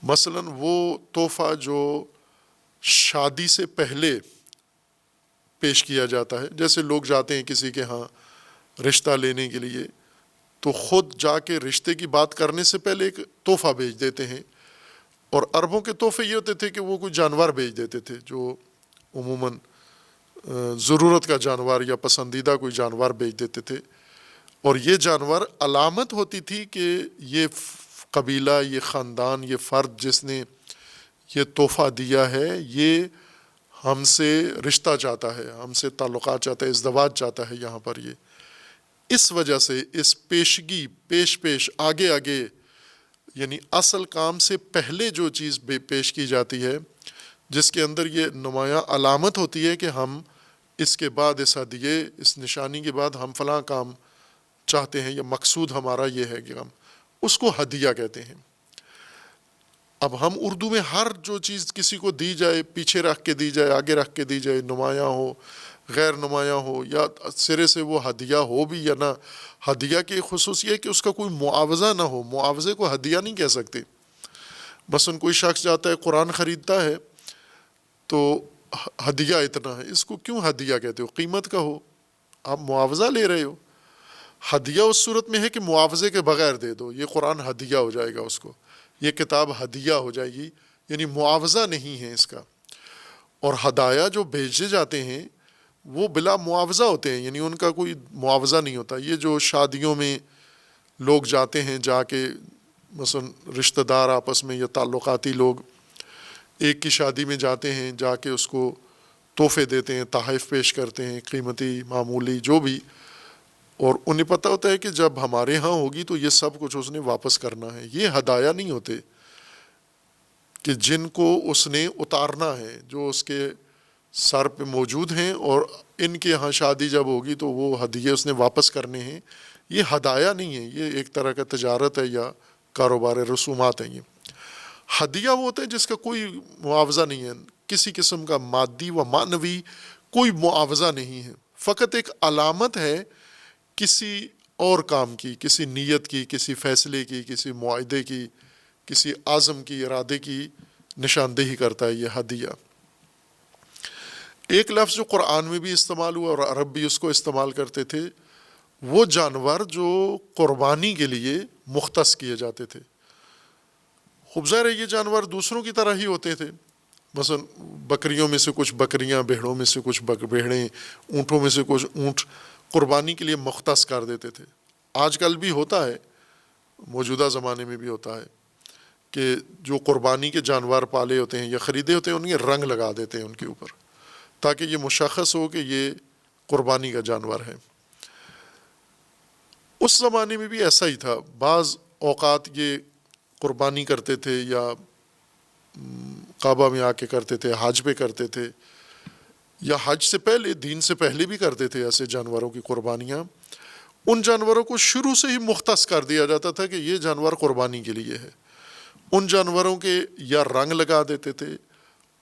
مثلا وہ تحفہ جو شادی سے پہلے پیش کیا جاتا ہے، جیسے لوگ جاتے ہیں کسی کے ہاں رشتہ لینے کے لیے، تو خود جا کے رشتے کی بات کرنے سے پہلے ایک تحفہ بھیج دیتے ہیں. اور عربوں کے تحفے یہ ہوتے تھے کہ وہ کوئی جانور بھیج دیتے تھے جو عموماً ضرورت کا جانور یا پسندیدہ کوئی جانور بھیج دیتے تھے. اور یہ جانور علامت ہوتی تھی کہ یہ قبیلہ، یہ خاندان، یہ فرد جس نے یہ تحفہ دیا ہے یہ ہم سے رشتہ چاہتا ہے، ہم سے تعلقات چاہتا ہے، ازدواج چاہتا ہے. یہاں پر یہ اس وجہ سے اس پیشگی پیش آگے یعنی اصل کام سے پہلے جو چیز پیش کی جاتی ہے جس کے اندر یہ نمایاں علامت ہوتی ہے کہ ہم اس کے بعد اس ہدیے، اس نشانی کے بعد ہم فلاں کام چاہتے ہیں یا مقصود ہمارا یہ ہے کہ ہم اس کو ہدیہ کہتے ہیں. اب ہم اردو میں ہر جو چیز کسی کو دی جائے، پیچھے رکھ کے دی جائے، آگے رکھ کے دی جائے، نمایاں ہو غیر نمایاں ہو یا سرے سے وہ ہدیہ ہو بھی یا نہ، ہدیہ کی خصوصیت ہے کہ اس کا کوئی معاوضہ نہ ہو. معاوضے کو ہدیہ نہیں کہہ سکتے. مثلاً کوئی شخص جاتا ہے قرآن خریدتا ہے تو ہدیہ اتنا ہے، اس کو کیوں ہدیہ کہتے ہو؟ قیمت کا ہو، آپ معاوضہ لے رہے ہو. ہدیہ اس صورت میں ہے کہ معاوضے کے بغیر دے دو، یہ قرآن ہدیہ ہو جائے گا، اس کو یہ کتاب ہدیہ ہو جائے گی، یعنی معاوضہ نہیں ہے اس کا. اور ہدایہ جو بھیجے جاتے ہیں وہ بلا معاوضہ ہوتے ہیں، یعنی ان کا کوئی معاوضہ نہیں ہوتا. یہ جو شادیوں میں لوگ جاتے ہیں، جا کے مثلا رشتہ دار آپس میں یا تعلقاتی لوگ ایک کی شادی میں جاتے ہیں، جا کے اس کو تحفے دیتے ہیں، تحائف پیش کرتے ہیں، قیمتی معمولی جو بھی، اور انہیں پتہ ہوتا ہے کہ جب ہمارے ہاں ہوگی تو یہ سب کچھ اس نے واپس کرنا ہے. یہ ہدایہ نہیں ہوتے کہ جن کو اس نے اتارنا ہے، جو اس کے سر پہ موجود ہیں اور ان کے ہاں شادی جب ہوگی تو وہ ہدیے اس نے واپس کرنے ہیں. یہ ہدایہ نہیں ہے، یہ ایک طرح کا تجارت ہے یا کاروبار رسومات ہیں. یہ ہدیہ وہ ہوتا ہے جس کا کوئی معاوضہ نہیں ہے، کسی قسم کا مادی و معنوی کوئی معاوضہ نہیں ہے، فقط ایک علامت ہے کسی اور کام کی، کسی نیت کی، کسی فیصلے کی، کسی معاہدے کی، کسی عزم کی، ارادے کی نشاندہی کرتا ہے یہ ہدیہ. ایک لفظ جو قرآن میں بھی استعمال ہوا اور عرب بھی اس کو استعمال کرتے تھے، وہ جانور جو قربانی کے لیے مختص کیے جاتے تھے. خوب ظاہر ہے یہ جانور دوسروں کی طرح ہی ہوتے تھے. مثلا بکریوں میں سے کچھ بکریاں، بھیڑوں میں سے کچھ بھیڑیں، اونٹوں میں سے کچھ اونٹ قربانی کے لیے مختص کر دیتے تھے. آج کل بھی ہوتا ہے، موجودہ زمانے میں بھی ہوتا ہے کہ جو قربانی کے جانور پالے ہوتے ہیں یا خریدے ہوتے ہیں ان کے رنگ لگا دیتے ہیں ان کے اوپر تاکہ یہ مشخص ہو کہ یہ قربانی کا جانور ہے. اس زمانے میں بھی ایسا ہی تھا. بعض اوقات یہ قربانی کرتے تھے یا کعبہ میں آ کے کرتے تھے، حج پہ کرتے تھے یا حج سے پہلے، دین سے پہلے بھی کرتے تھے ایسے جانوروں کی قربانیاں. ان جانوروں کو شروع سے ہی مختص کر دیا جاتا تھا کہ یہ جانور قربانی کے لیے ہے. ان جانوروں کے یا رنگ لگا دیتے تھے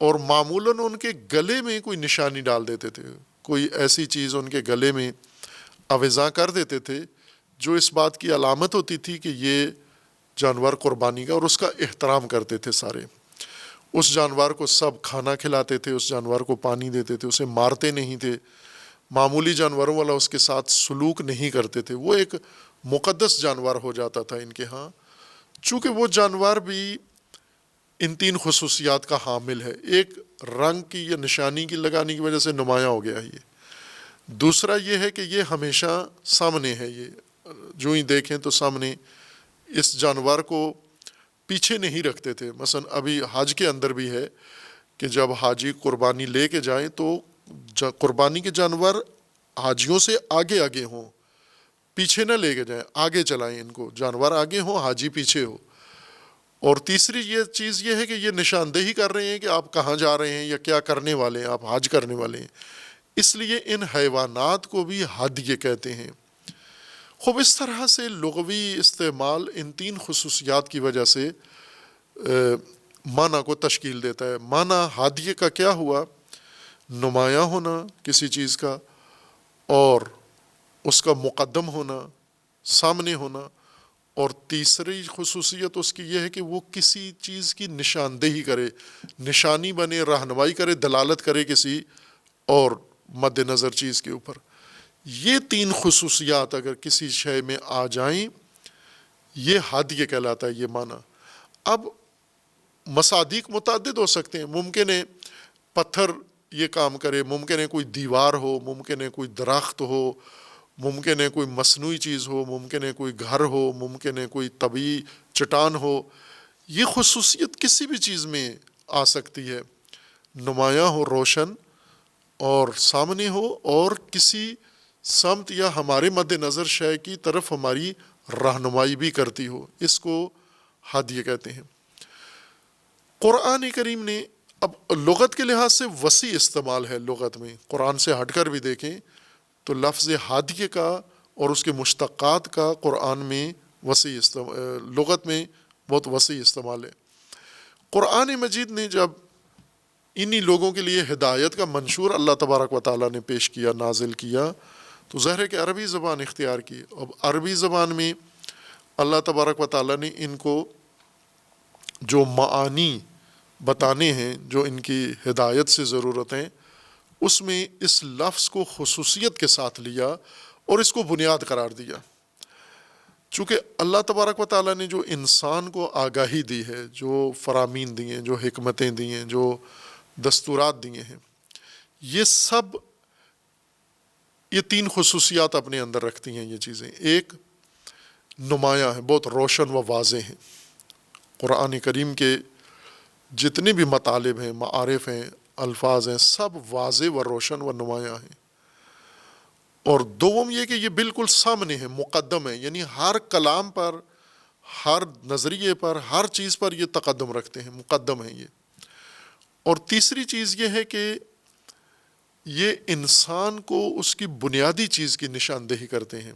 اور معمولاً ان کے گلے میں کوئی نشانی ڈال دیتے تھے، کوئی ایسی چیز ان کے گلے میں آویزاں کر دیتے تھے جو اس بات کی علامت ہوتی تھی کہ یہ جانور قربانی کا، اور اس کا احترام کرتے تھے سارے. اس جانور کو سب کھانا کھلاتے تھے، اس جانور کو پانی دیتے تھے، اسے مارتے نہیں تھے، معمولی جانوروں والا اس کے ساتھ سلوک نہیں کرتے تھے. وہ ایک مقدس جانور ہو جاتا تھا ان کے ہاں. چونکہ وہ جانور بھی ان تین خصوصیات کا حامل ہے. ایک رنگ کی یا نشانی کی لگانے کی وجہ سے نمایاں ہو گیا یہ. دوسرا یہ ہے کہ یہ ہمیشہ سامنے ہے، یہ جو ہی دیکھیں تو سامنے. اس جانور کو پیچھے نہیں رکھتے تھے. مثلا ابھی حج کے اندر بھی ہے کہ جب حاجی قربانی لے کے جائیں تو قربانی کے جانور حاجیوں سے آگے آگے ہوں، پیچھے نہ لے کے جائیں، آگے چلائیں ان کو، جانور آگے ہوں، حاجی پیچھے ہو. اور تیسری یہ چیز یہ ہے کہ یہ نشاندہی کر رہے ہیں کہ آپ کہاں جا رہے ہیں یا کیا کرنے والے ہیں، آپ حج کرنے والے ہیں. اس لیے ان حیوانات کو بھی ہدیہ کہتے ہیں. خوب اس طرح سے لغوی استعمال ان تین خصوصیات کی وجہ سے معنی کو تشکیل دیتا ہے. معنی ہدیہ کا کیا ہوا؟ نمایاں ہونا کسی چیز کا، اور اس کا مقدم ہونا، سامنے ہونا. اور تیسری خصوصیت اس کی یہ ہے کہ وہ کسی چیز کی نشاندہی کرے، نشانی بنے، رہنمائی کرے، دلالت کرے کسی اور مد نظر چیز کے اوپر. یہ تین خصوصیات اگر کسی شے میں آ جائیں یہ ہادیہ کہلاتا ہے یہ معنی۔ اب مصادیق متعدد ہو سکتے ہیں، ممکن ہے پتھر یہ کام کرے، ممکن ہے کوئی دیوار ہو، ممکن ہے کوئی درخت ہو، ممکن ہے کوئی مصنوعی چیز ہو، ممکن ہے کوئی گھر ہو، ممکن ہے کوئی طبعی چٹان ہو۔ یہ خصوصیت کسی بھی چیز میں آ سکتی ہے، نمایاں ہو، روشن اور سامنے ہو، اور کسی سمت یا ہمارے مد نظر شے کی طرف ہماری رہنمائی بھی کرتی ہو، اس کو ہادیہ کہتے ہیں۔ قرآن کریم نے اب لغت کے لحاظ سے وسیع استعمال ہے، لغت میں قرآن سے ہٹ کر بھی دیکھیں تو لفظ ہادیہ کا اور اس کے مشتقات کا قرآن میں وسیع لغت میں بہت وسیع استعمال ہے۔ قرآن مجید نے جب انہی لوگوں کے لیے ہدایت کا منشور اللہ تبارک و تعالیٰ نے پیش کیا، نازل کیا، تو ظاہر ہے کہ عربی زبان اختیار کی۔ اب عربی زبان میں اللہ تبارک و تعالیٰ نے ان کو جو معانی بتانے ہیں، جو ان کی ہدایت سے ضرورت ہیں، اس میں اس لفظ کو خصوصیت کے ساتھ لیا اور اس کو بنیاد قرار دیا۔ چونکہ اللہ تبارک و تعالیٰ نے جو انسان کو آگاہی دی ہے، جو فرامین دی ہیں، جو حکمتیں دی ہیں، جو دستورات دیے ہیں، یہ سب یہ تین خصوصیات اپنے اندر رکھتی ہیں۔ یہ چیزیں ایک نمایاں ہیں، بہت روشن و واضح ہیں۔ قرآن کریم کے جتنے بھی مطالب ہیں، معارف ہیں، الفاظ ہیں، سب واضح و روشن و نمایاں ہیں۔ اور دوم یہ کہ یہ بالکل سامنے ہیں، مقدم ہیں، یعنی ہر کلام پر، ہر نظریے پر، ہر چیز پر یہ تقدم رکھتے ہیں، مقدم ہیں یہ۔ اور تیسری چیز یہ ہے کہ یہ انسان کو اس کی بنیادی چیز کی نشاندہی کرتے ہیں۔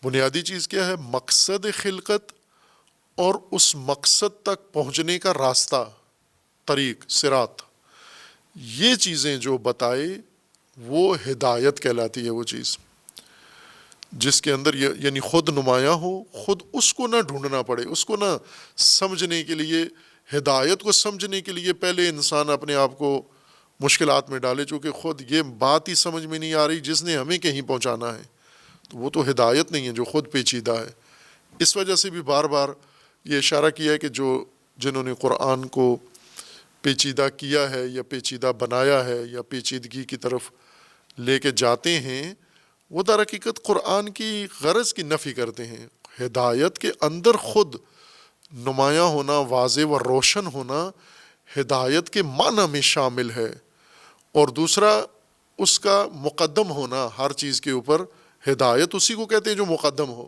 بنیادی چیز کیا ہے؟ مقصد خلقت اور اس مقصد تک پہنچنے کا راستہ، طریق، صراط، یہ چیزیں جو بتائے وہ ہدایت کہلاتی ہے۔ وہ چیز جس کے اندر یعنی خود نمایاں ہو، خود اس کو نہ ڈھونڈنا پڑے، اس کو نہ سمجھنے کے لیے، ہدایت کو سمجھنے کے لیے پہلے انسان اپنے آپ کو مشکلات میں ڈالے، چونکہ خود یہ بات ہی سمجھ میں نہیں آ رہی جس نے ہمیں کہیں پہنچانا ہے، تو وہ تو ہدایت نہیں ہے، جو خود پیچیدہ ہے۔ اس وجہ سے بھی بار بار یہ اشارہ کیا ہے کہ جنہوں نے قرآن کو پیچیدہ کیا ہے یا پیچیدہ بنایا ہے یا پیچیدگی کی طرف لے کے جاتے ہیں، وہ در حقیقت قرآن کی غرض کی نفی کرتے ہیں۔ ہدایت کے اندر خود نمایاں ہونا، واضح و روشن ہونا ہدایت کے معنی میں شامل ہے، اور دوسرا اس کا مقدم ہونا ہر چیز کے اوپر۔ ہدایت اسی کو کہتے ہیں جو مقدم ہو،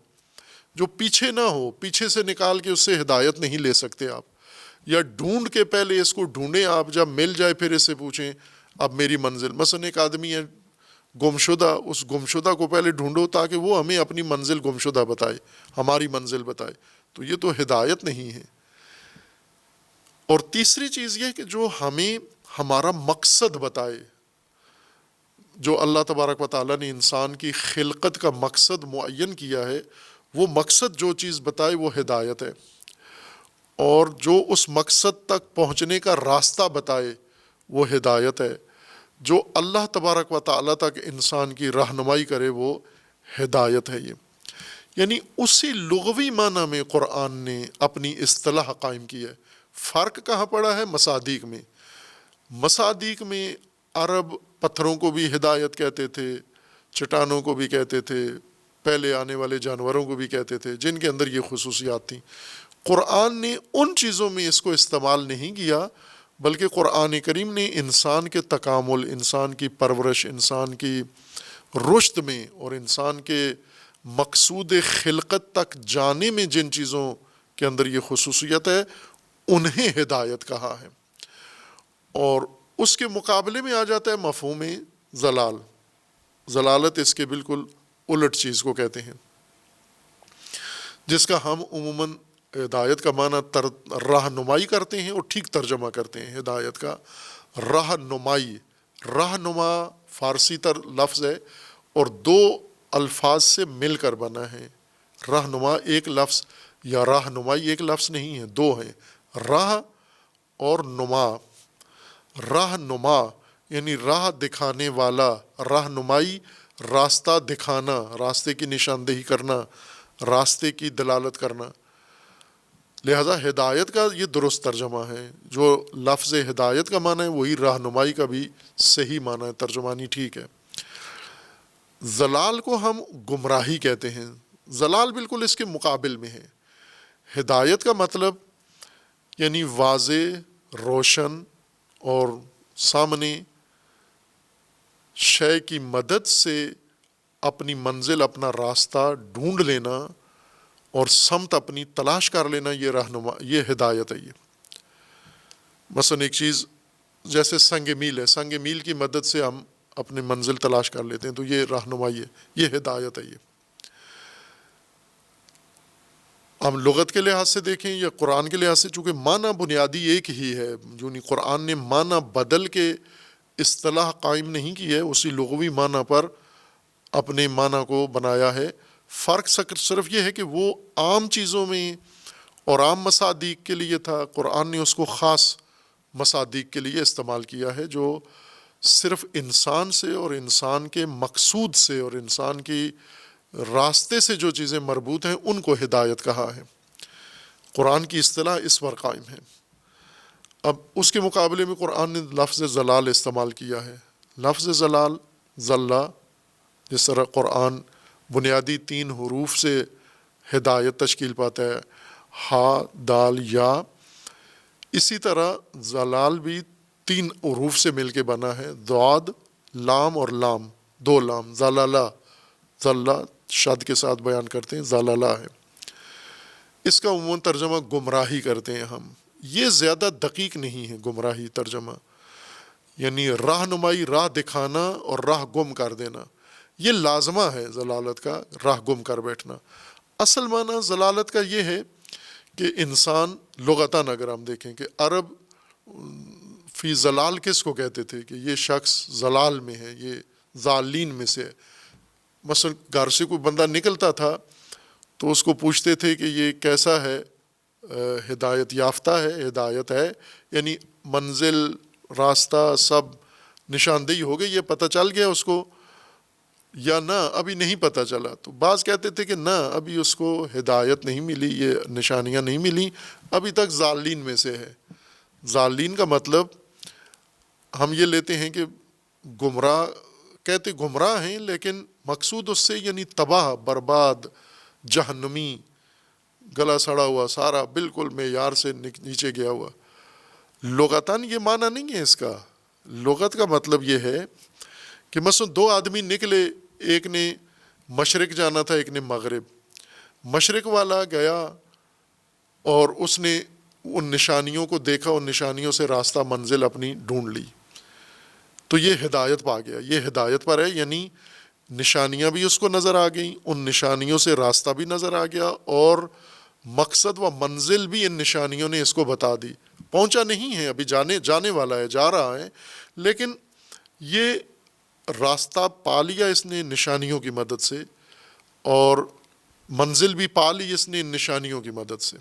جو پیچھے نہ ہو، پیچھے سے نکال کے اس سے ہدایت نہیں لے سکتے آپ، یا ڈھونڈ کے پہلے اس کو ڈھونڈیں آپ، جب مل جائے پھر اس سے پوچھیں اب میری منزل۔ مثلا ایک آدمی ہے گمشدہ، اس گمشدہ کو پہلے ڈھونڈو تاکہ وہ ہمیں اپنی منزل گمشدہ بتائے، ہماری منزل بتائے، تو یہ تو ہدایت نہیں ہے۔ اور تیسری چیز یہ کہ جو ہمیں ہمارا مقصد بتائے، جو اللہ تبارک و تعالیٰ نے انسان کی خلقت کا مقصد معین کیا ہے، وہ مقصد جو چیز بتائے وہ ہدایت ہے، اور جو اس مقصد تک پہنچنے کا راستہ بتائے وہ ہدایت ہے، جو اللہ تبارک و تعالیٰ تک انسان کی رہنمائی کرے وہ ہدایت ہے۔ یہ یعنی اسی لغوی معنی میں قرآن نے اپنی اصطلاح قائم کی ہے۔ فرق کہاں پڑا ہے؟ مصادیق میں۔ مصادیق میں عرب پتھروں کو بھی ہدایت کہتے تھے، چٹانوں کو بھی کہتے تھے، پہلے آنے والے جانوروں کو بھی کہتے تھے، جن کے اندر یہ خصوصیات تھیں۔ قرآن نے ان چیزوں میں اس کو استعمال نہیں کیا، بلکہ قرآن کریم نے انسان کے تکامل، انسان کی پرورش، انسان کی رشد میں اور انسان کے مقصود خلقت تک جانے میں جن چیزوں کے اندر یہ خصوصیت ہے انہیں ہدایت کہا ہے۔ اور اس کے مقابلے میں آ جاتا ہے مفہوم ضلال۔ ضلالت اس کے بالکل الٹ چیز کو کہتے ہیں، جس کا ہم عموماً ہدایت کا معنی رہنمائی کرتے ہیں اور ٹھیک ترجمہ کرتے ہیں۔ ہدایت کا رہنمائی، رہنما فارسی لفظ ہے اور دو الفاظ سے مل کر بنا ہے۔ رہنما ایک لفظ یا رہنمائی ایک لفظ نہیں ہے، دو ہیں، راہ اور نما۔ رہنما یعنی راہ دکھانے والا، رہنمائی راستہ دکھانا، راستے کی نشاندہی کرنا، راستے کی دلالت کرنا۔ لہذا ہدایت کا یہ درست ترجمہ ہے۔ جو لفظ ہدایت کا معنی ہے وہی رہنمائی کا بھی صحیح معنی ہے، ترجمانی ٹھیک ہے۔ ضلال کو ہم گمراہی کہتے ہیں، ضلال بالکل اس کے مقابل میں ہے۔ ہدایت کا مطلب یعنی واضح، روشن اور سامنے شے کی مدد سے اپنی منزل، اپنا راستہ ڈھونڈ لینا اور سمت اپنی تلاش کر لینا، یہ ہدایت ہے۔ یہ مثلا ایک چیز جیسے سنگ میل ہے، سنگ میل کی مدد سے ہم اپنی منزل تلاش کر لیتے ہیں، تو یہ رہنمائی ہے، یہ ہدایت ہے۔ یہ ہم لغت کے لحاظ سے دیکھیں یا قرآن کے لحاظ سے، چونکہ معنی بنیادی ایک ہی ہے، جو قرآن نے معنی بدل کے اصطلاح قائم نہیں کی ہے، اسی لغوی معنی پر اپنے معنی کو بنایا ہے۔ فرق صرف یہ ہے کہ وہ عام چیزوں میں اور عام مصادیق کے لیے تھا، قرآن نے اس کو خاص مصادیق کے لیے استعمال کیا ہے، جو صرف انسان سے اور انسان کے مقصود سے اور انسان کی راستے سے جو چیزیں مربوط ہیں ان کو ہدایت کہا ہے۔ قرآن کی اصطلاح اس پر قائم ہے۔ اب اس کے مقابلے میں قرآن نے لفظ ضلال استعمال کیا ہے۔ لفظ ضلال، ضلع، جس طرح قرآن بنیادی 3 حروف سے ہدایت تشکیل پاتا ہے، ہا، دال، یا، اسی طرح ضلال بھی 3 حروف سے مل کے بنا ہے، ضاد، لام اور لام، 2 لام، ضلالہ، ضلع شد کے ساتھ بیان کرتے ہیں، ضلالہ ہے۔ اس کا عموماً ترجمہ گمراہی کرتے ہیں ہم، یہ زیادہ دقیق نہیں ہے گمراہی ترجمہ، یعنی رہنمائی، راہ دکھانا اور راہ گم کر دینا، یہ لازمہ ہے ضلالت کا، راہ گم کر بیٹھنا۔ اصل معنی ضلالت کا یہ ہے کہ انسان لغتاً اگر ہم دیکھیں کہ عرب فی ضلال کس کو کہتے تھے کہ یہ شخص ضلال میں ہے، یہ ضالین میں سے ہے۔ مثلا گھر سے کوئی بندہ نکلتا تھا تو اس کو پوچھتے تھے کہ یہ کیسا ہے، ہدایت یافتہ ہے، ہدایت ہے، یعنی منزل، راستہ سب نشاندہی ہو گئی، یہ پتہ چل گیا اس کو یا نہ ابھی نہیں پتہ چلا۔ تو بعض کہتے تھے کہ نہ ابھی اس کو ہدایت نہیں ملی، یہ نشانیاں نہیں ملی، ابھی تک ضالین میں سے ہے۔ ضالین کا مطلب ہم یہ لیتے ہیں کہ گمراہ، کہتے گمراہ ہیں لیکن مقصود اس سے یعنی تباہ، برباد، جہنمی، گلا سڑا ہوا، سارا بالکل معیار سے نیچے گیا ہوا۔ لغتاً یہ معنی نہیں ہے اس کا۔ لغت کا مطلب یہ ہے کہ مثلا 2 آدمی نکلے، ایک نے مشرق جانا تھا، ایک نے مغرب۔ مشرق والا گیا اور اس نے ان نشانیوں کو دیکھا، ان نشانیوں سے راستہ، منزل اپنی ڈھونڈ لی، تو یہ ہدایت پا گیا، یہ ہدایت پر ہے، یعنی نشانیاں بھی اس کو نظر آ گئیں، ان نشانیوں سے راستہ بھی نظر آ گیا اور مقصد و منزل بھی ان نشانیوں نے اس کو بتا دی۔ پہنچا نہیں ہے ابھی، جانے والا ہے، جا رہا ہے، لیکن یہ راستہ پا لیا اس نے نشانیوں کی مدد سے، اور منزل بھی پا لی اس نے ان نشانیوں کی مدد سے۔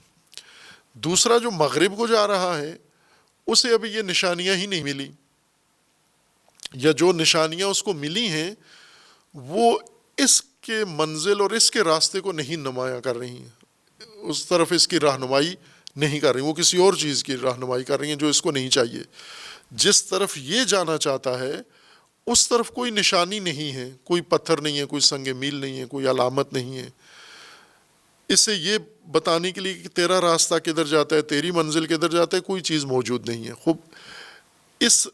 دوسرا جو مغرب کو جا رہا ہے اسے ابھی یہ نشانیاں ہی نہیں ملی، یا جو نشانیاں اس کو ملی ہیں وہ اس کے منزل اور اس کے راستے کو نہیں نمایاں کر رہی ہیں، اس طرف اس کی رہنمائی نہیں کر رہی، وہ کسی اور چیز کی رہنمائی کر رہی ہیں جو اس کو نہیں چاہیے۔ جس طرف یہ جانا چاہتا ہے اس طرف کوئی نشانی نہیں ہے، کوئی پتھر نہیں ہے، کوئی سنگ میل نہیں ہے، کوئی علامت نہیں ہے، اس سے یہ بتانے کے لیے کہ تیرا راستہ کدھر جاتا ہے، تیری منزل کدھر جاتا ہے، کوئی چیز موجود نہیں ہے۔ خوب اس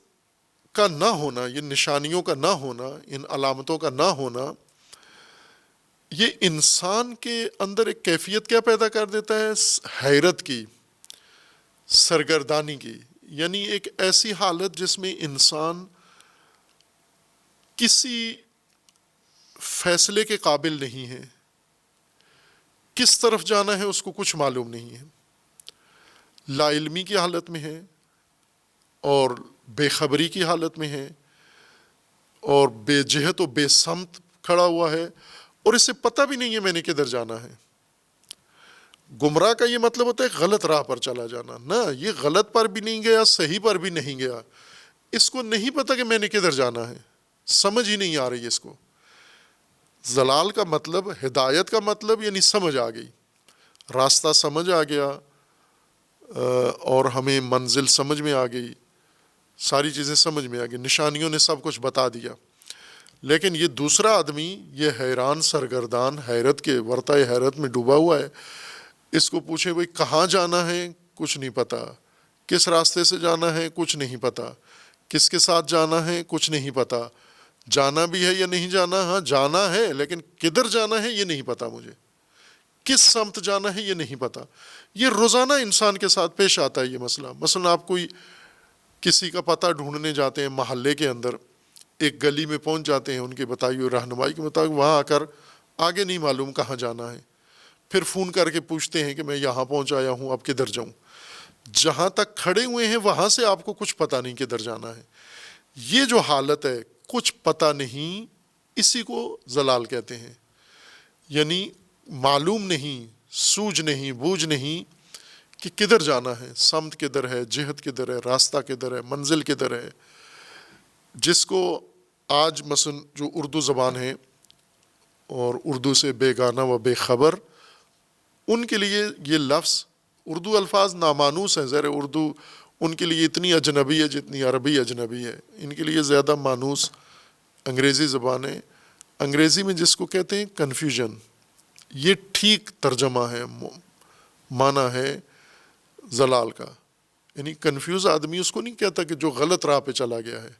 کا نہ ہونا، یہ نشانیوں کا نہ ہونا، ان علامتوں کا نہ ہونا، یہ انسان کے اندر ایک کیفیت کیا پیدا کر دیتا ہے؟ حیرت کی، سرگردانی کی، یعنی ایک ایسی حالت جس میں انسان کسی فیصلے کے قابل نہیں ہے، کس طرف جانا ہے اس کو کچھ معلوم نہیں ہے، لا علمی کی حالت میں ہے اور بے خبری کی حالت میں ہے اور بے جہت و بے سمت کھڑا ہوا ہے، اور اسے پتہ بھی نہیں ہے میں نے کدھر جانا ہے۔ گمراہ کا یہ مطلب ہوتا ہے غلط راہ پر چلا جانا، نہ یہ غلط پر بھی نہیں گیا، صحیح پر بھی نہیں گیا، اس کو نہیں پتہ کہ میں نے کدھر جانا ہے، سمجھ ہی نہیں آ رہی اس کو۔ ضلال کا مطلب، ہدایت کا مطلب یعنی سمجھ آ گئی، راستہ سمجھ آ گیا، اور ہمیں منزل سمجھ میں آ گئی، ساری چیزیں سمجھ میں آ گئی، نشانیوں نے سب کچھ بتا دیا۔ لیکن یہ دوسرا آدمی یہ حیران سرگردان، حیرت کے ورطۂ حیرت میں ڈوبا ہوا ہے، اس کو پوچھیں بھئی کہاں جانا ہے، کچھ نہیں پتا، کس راستے سے جانا ہے کچھ نہیں پتا، کس کے ساتھ جانا ہے کچھ نہیں پتا، جانا بھی ہے یا نہیں جانا، ہاں جانا ہے لیکن کدھر جانا ہے یہ نہیں پتا مجھے، کس سمت جانا ہے یہ نہیں پتا۔ یہ روزانہ انسان کے ساتھ پیش آتا ہے یہ مسئلہ۔ مثلا آپ کوئی کسی کا پتہ ڈھونڈنے جاتے ہیں محلے کے اندر، ایک گلی میں پہنچ جاتے ہیں، ان کے بتائی ہوئی رہنمائی کے مطابق وہاں آ کر آگے نہیں معلوم کہاں جانا ہے، پھر فون کر کے پوچھتے ہیں کہ میں یہاں پہنچ آیا ہوں، اب کدھر جاؤں؟ جہاں تک کھڑے ہوئے ہیں وہاں سے آپ کو کچھ پتہ نہیں کدھر جانا ہے۔ یہ جو حالت ہے کچھ پتہ نہیں، اسی کو ضلال کہتے ہیں، یعنی معلوم نہیں، سوجھ نہیں، بوجھ نہیں کہ کدھر جانا ہے، سمت کدھر ہے، جہت کدھر ہے، راستہ کدھر ہے، منزل کدھر ہے۔ جس کو آج مثلا جو اردو زبان ہے اور اردو سے بے گانہ و بے خبر، ان کے لیے یہ لفظ، اردو الفاظ نامانوس ہیں، زیر اردو ان کے لیے اتنی اجنبی ہے جتنی عربی اجنبی ہے، ان کے لیے زیادہ مانوس انگریزی زبان ہے۔ انگریزی میں جس کو کہتے ہیں کنفیوژن، یہ ٹھیک ترجمہ ہے، معنی ہے ضلال کا، یعنی کنفیوز آدمی اس کو نہیں کہتا کہ جو غلط راہ پہ چلا گیا ہے،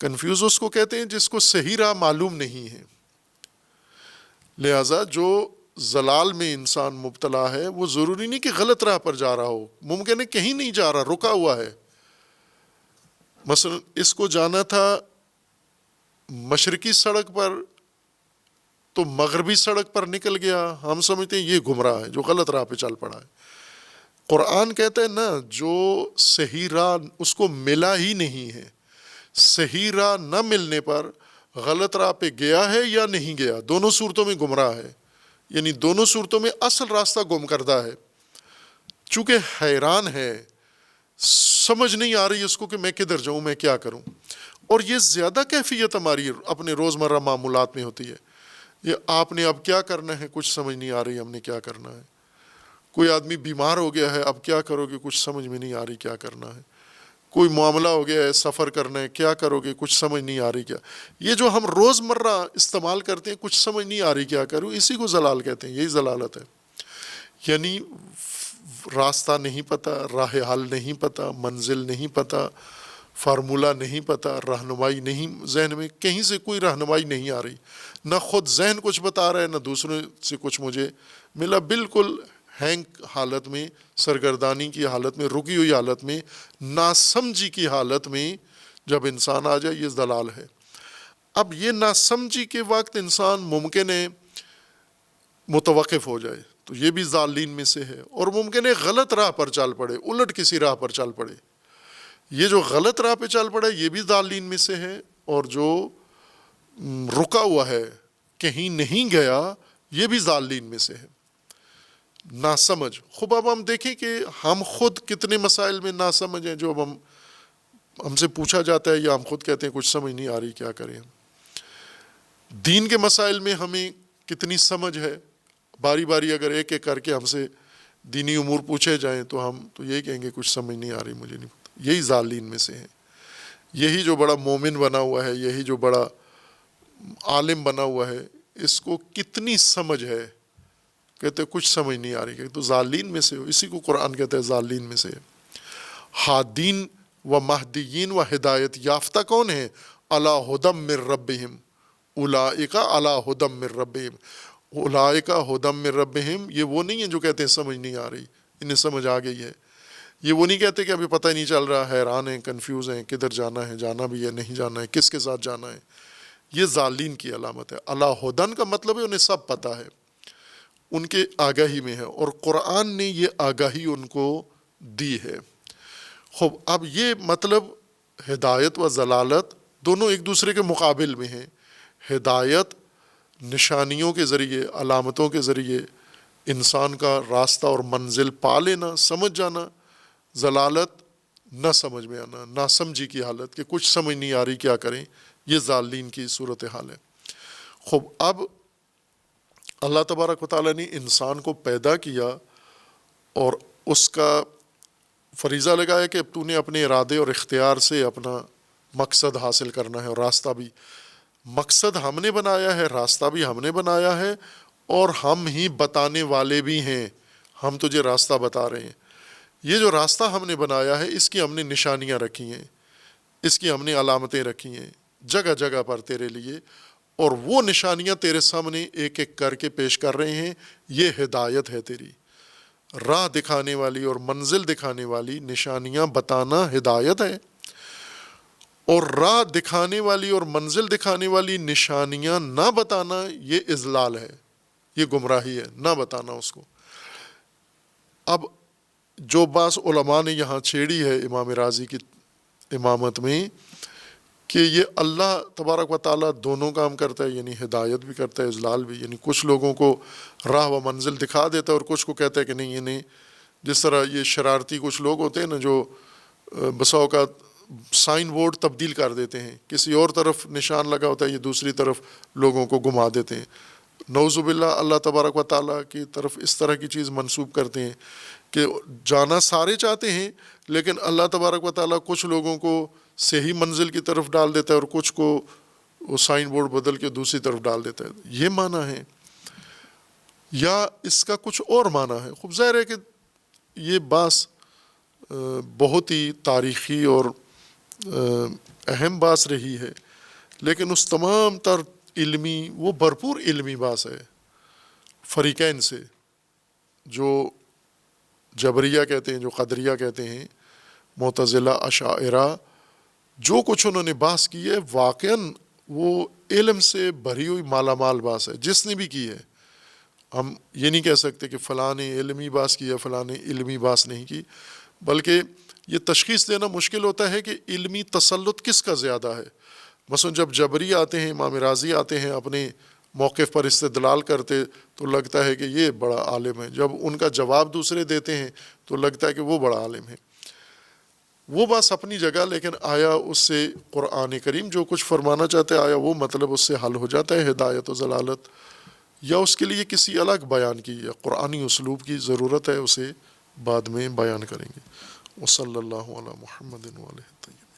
کنفیوز اس کو کہتے ہیں جس کو صحیح راہ معلوم نہیں ہے۔ لہٰذا جو ضلال میں انسان مبتلا ہے وہ ضروری نہیں کہ غلط راہ پر جا رہا ہو، ممکن ہے کہیں نہیں جا رہا، رکا ہوا ہے۔ مثلا اس کو جانا تھا مشرقی سڑک پر تو مغربی سڑک پر نکل گیا، ہم سمجھتے ہیں یہ گمراہ ہے، جو غلط راہ پہ چل پڑا ہے۔ قرآن کہتا ہے نا، جو صحیح راہ اس کو ملا ہی نہیں ہے، صحیح راہ نہ ملنے پر غلط راہ پہ گیا ہے یا نہیں گیا، دونوں صورتوں میں گمراہ ہے، یعنی دونوں صورتوں میں اصل راستہ گم کردہ ہے۔ چونکہ حیران ہے، سمجھ نہیں آ رہی اس کو کہ میں کدھر جاؤں، میں کیا کروں۔ اور یہ زیادہ کیفیت ہماری اپنے روزمرہ معمولات میں ہوتی ہے، یہ آپ نے اب کیا کرنا ہے، کچھ سمجھ نہیں آ رہی ہم نے کیا کرنا ہے۔ کوئی آدمی بیمار ہو گیا ہے، اب کیا کرو گے، کچھ سمجھ میں نہیں آ رہی کیا کرنا ہے۔ کوئی معاملہ ہو گیا ہے، سفر کرنا ہے، کیا کرو گے، کچھ سمجھ نہیں آ رہی کیا۔ یہ جو ہم روزمرہ استعمال کرتے ہیں، کچھ سمجھ نہیں آ رہی کیا کروں، اسی کو ضلال کہتے ہیں، یہی ضلالت ہے۔ یعنی راستہ نہیں پتہ، راہ حل نہیں پتہ، منزل نہیں پتہ، فارمولہ نہیں پتہ، رہنمائی نہیں ذہن میں، کہیں سے کوئی رہنمائی نہیں آ رہی، نہ خود ذہن کچھ بتا رہا ہے، نہ دوسروں سے کچھ مجھے ملا، بالکل ہینگ حالت میں، سرگردانی کی حالت میں، رکی ہوئی حالت میں، ناسمجھی کی حالت میں جب انسان آ جائے، یہ ضلال ہے۔ اب یہ ناسمجھی کے وقت انسان ممکن ہے متوقف ہو جائے تو یہ بھی ضالین میں سے ہے، اور ممکن ہے غلط راہ پر چل پڑے، الٹ کسی راہ پر چل پڑے۔ یہ جو غلط راہ پہ چل پڑا یہ بھی ضالین میں سے ہے، اور جو رکا ہوا ہے کہیں نہیں گیا یہ بھی ضالین میں سے ہے۔ ناسمجھ، خوب اب ہم دیکھیں کہ ہم خود کتنے مسائل میں ناسمجھ ہیں، جو اب ہم سے پوچھا جاتا ہے یا ہم خود کہتے ہیں کچھ سمجھ نہیں آ رہی کیا کریں ہم۔ دین کے مسائل میں ہمیں کتنی سمجھ ہے، باری باری اگر ایک ایک کر کے ہم سے دینی امور پوچھے جائیں تو ہم تو یہی کہیں گے کچھ سمجھ نہیں آ رہی، مجھے نہیں پتہ۔ یہی ضالین میں سے ہے۔ یہی جو بڑا مومن بنا ہوا ہے، یہی جو بڑا عالم بنا ہوا ہے، اس کو کتنی سمجھ ہے، کہتے کچھ سمجھ نہیں آ رہی، کہ تو ضالین میں سے ہو۔ اسی کو قرآن کہتا ہے ضالین میں سے۔ ہادین و مہدیین و ہدایت یافتہ کون ہیں؟ علی ھدی من ربہم، اولئک علی ھدی من ربہم، اولئک ھدی من ربہم، یہ وہ نہیں ہیں جو کہتے ہیں سمجھ نہیں آ رہی، انہیں سمجھ آ گئی ہے۔ یہ وہ نہیں کہتے کہ ابھی پتہ ہی نہیں چل رہا، حیران ہیں، کنفیوز ہیں، کدھر جانا ہے، جانا بھی ہے نہیں جانا ہے، کس کے ساتھ جانا ہے۔ یہ ضالین کی علامت ہے۔ علی ھدی کا مطلب ہے انہیں سب پتہ ہے، ان کے آگاہی میں ہے، اور قرآن نے یہ آگاہی ان کو دی ہے۔ خوب اب یہ مطلب ہدایت و ضلالت دونوں ایک دوسرے کے مقابل میں ہیں۔ ہدایت نشانیوں کے ذریعے، علامتوں کے ذریعے انسان کا راستہ اور منزل پا لینا، سمجھ جانا۔ ضلالت نہ سمجھ میں آنا، ناسمجھی کی حالت کہ کچھ سمجھ نہیں آ رہی کیا کریں، یہ ضالین کی صورتحال ہے۔ خوب اب اللہ تبارک و تعالیٰ نے انسان کو پیدا کیا اور اس کا فریضہ لگایا کہ اب تو نے اپنے ارادے اور اختیار سے اپنا مقصد حاصل کرنا ہے، اور راستہ بھی مقصد ہم نے بنایا ہے، راستہ بھی ہم نے بنایا ہے، اور ہم ہی بتانے والے بھی ہیں، ہم تجھے راستہ بتا رہے ہیں۔ یہ جو راستہ ہم نے بنایا ہے اس کی ہم نے نشانیاں رکھی ہیں، اس کی ہم نے علامتیں رکھی ہیں جگہ جگہ پر تیرے لیے، اور وہ نشانیاں تیرے سامنے ایک ایک کر کے پیش کر رہے ہیں۔ یہ ہدایت ہے تیری، راہ دکھانے والی اور منزل دکھانے والی نشانیاں بتانا ہدایت ہے، اور راہ دکھانے والی اور منزل دکھانے والی نشانیاں نہ بتانا یہ اضلال ہے، یہ گمراہی ہے، نہ بتانا اس کو۔ اب جو بعض علماء نے یہاں چھیڑی ہے امام راضی کی امامت میں کہ یہ اللہ تبارک و تعالیٰ دونوں کام کرتا ہے، یعنی ہدایت بھی کرتا ہے، اضلال بھی، یعنی کچھ لوگوں کو راہ و منزل دکھا دیتا ہے اور کچھ کو کہتا ہے کہ نہیں، یہ نہیں۔ جس طرح یہ شرارتی کچھ لوگ ہوتے ہیں نا جو بسا اوقات سائن بورڈ تبدیل کر دیتے ہیں، کسی اور طرف نشان لگا ہوتا ہے، یہ دوسری طرف لوگوں کو گھما دیتے ہیں۔ نعوذ باللہ اللہ تبارک و تعالیٰ کی طرف اس طرح کی چیز منسوب کرتے ہیں کہ جانا سارے چاہتے ہیں، لیکن اللہ تبارک و تعالیٰ کچھ لوگوں کو صحیح منزل کی طرف ڈال دیتا ہے اور کچھ کو وہ سائن بورڈ بدل کے دوسری طرف ڈال دیتا ہے۔ یہ معنی ہے، یا اس کا کچھ اور معنی ہے۔ خوب ظاہر ہے کہ یہ بات بہت ہی تاریخی اور اہم بات رہی ہے، لیکن اس تمام تر علمی، وہ بھرپور علمی بات ہے فریقین سے، جو جبریہ کہتے ہیں، جو قدریہ کہتے ہیں، معتزلہ، اشاعرہ، جو کچھ انہوں نے بحث کی ہے واقعاً وہ علم سے بھری ہوئی مالا مال بحث ہے، جس نے بھی کی ہے۔ ہم یہ نہیں کہہ سکتے کہ فلاں نے علمی بحث کی ہے، فلاں نے علمی بحث نہیں کی، بلکہ یہ تشخیص دینا مشکل ہوتا ہے کہ علمی تسلط کس کا زیادہ ہے۔ مثلا جب جبری آتے ہیں، امام راضی آتے ہیں، اپنے موقف پر استدلال کرتے تو لگتا ہے کہ یہ بڑا عالم ہے، جب ان کا جواب دوسرے دیتے ہیں تو لگتا ہے کہ وہ بڑا عالم ہے۔ وہ بات اپنی جگہ، لیکن آیا اس سے قرآن کریم جو کچھ فرمانا چاہتا ہے، آیا وہ مطلب اس سے حل ہو جاتا ہے ہدایت و ضلالت، یا اس کے لیے کسی الگ بیان کی یا قرآنی اسلوب کی ضرورت ہے، اسے بعد میں بیان کریں گے۔ وصلی اللہ علی محمد وآلہ الطیبین۔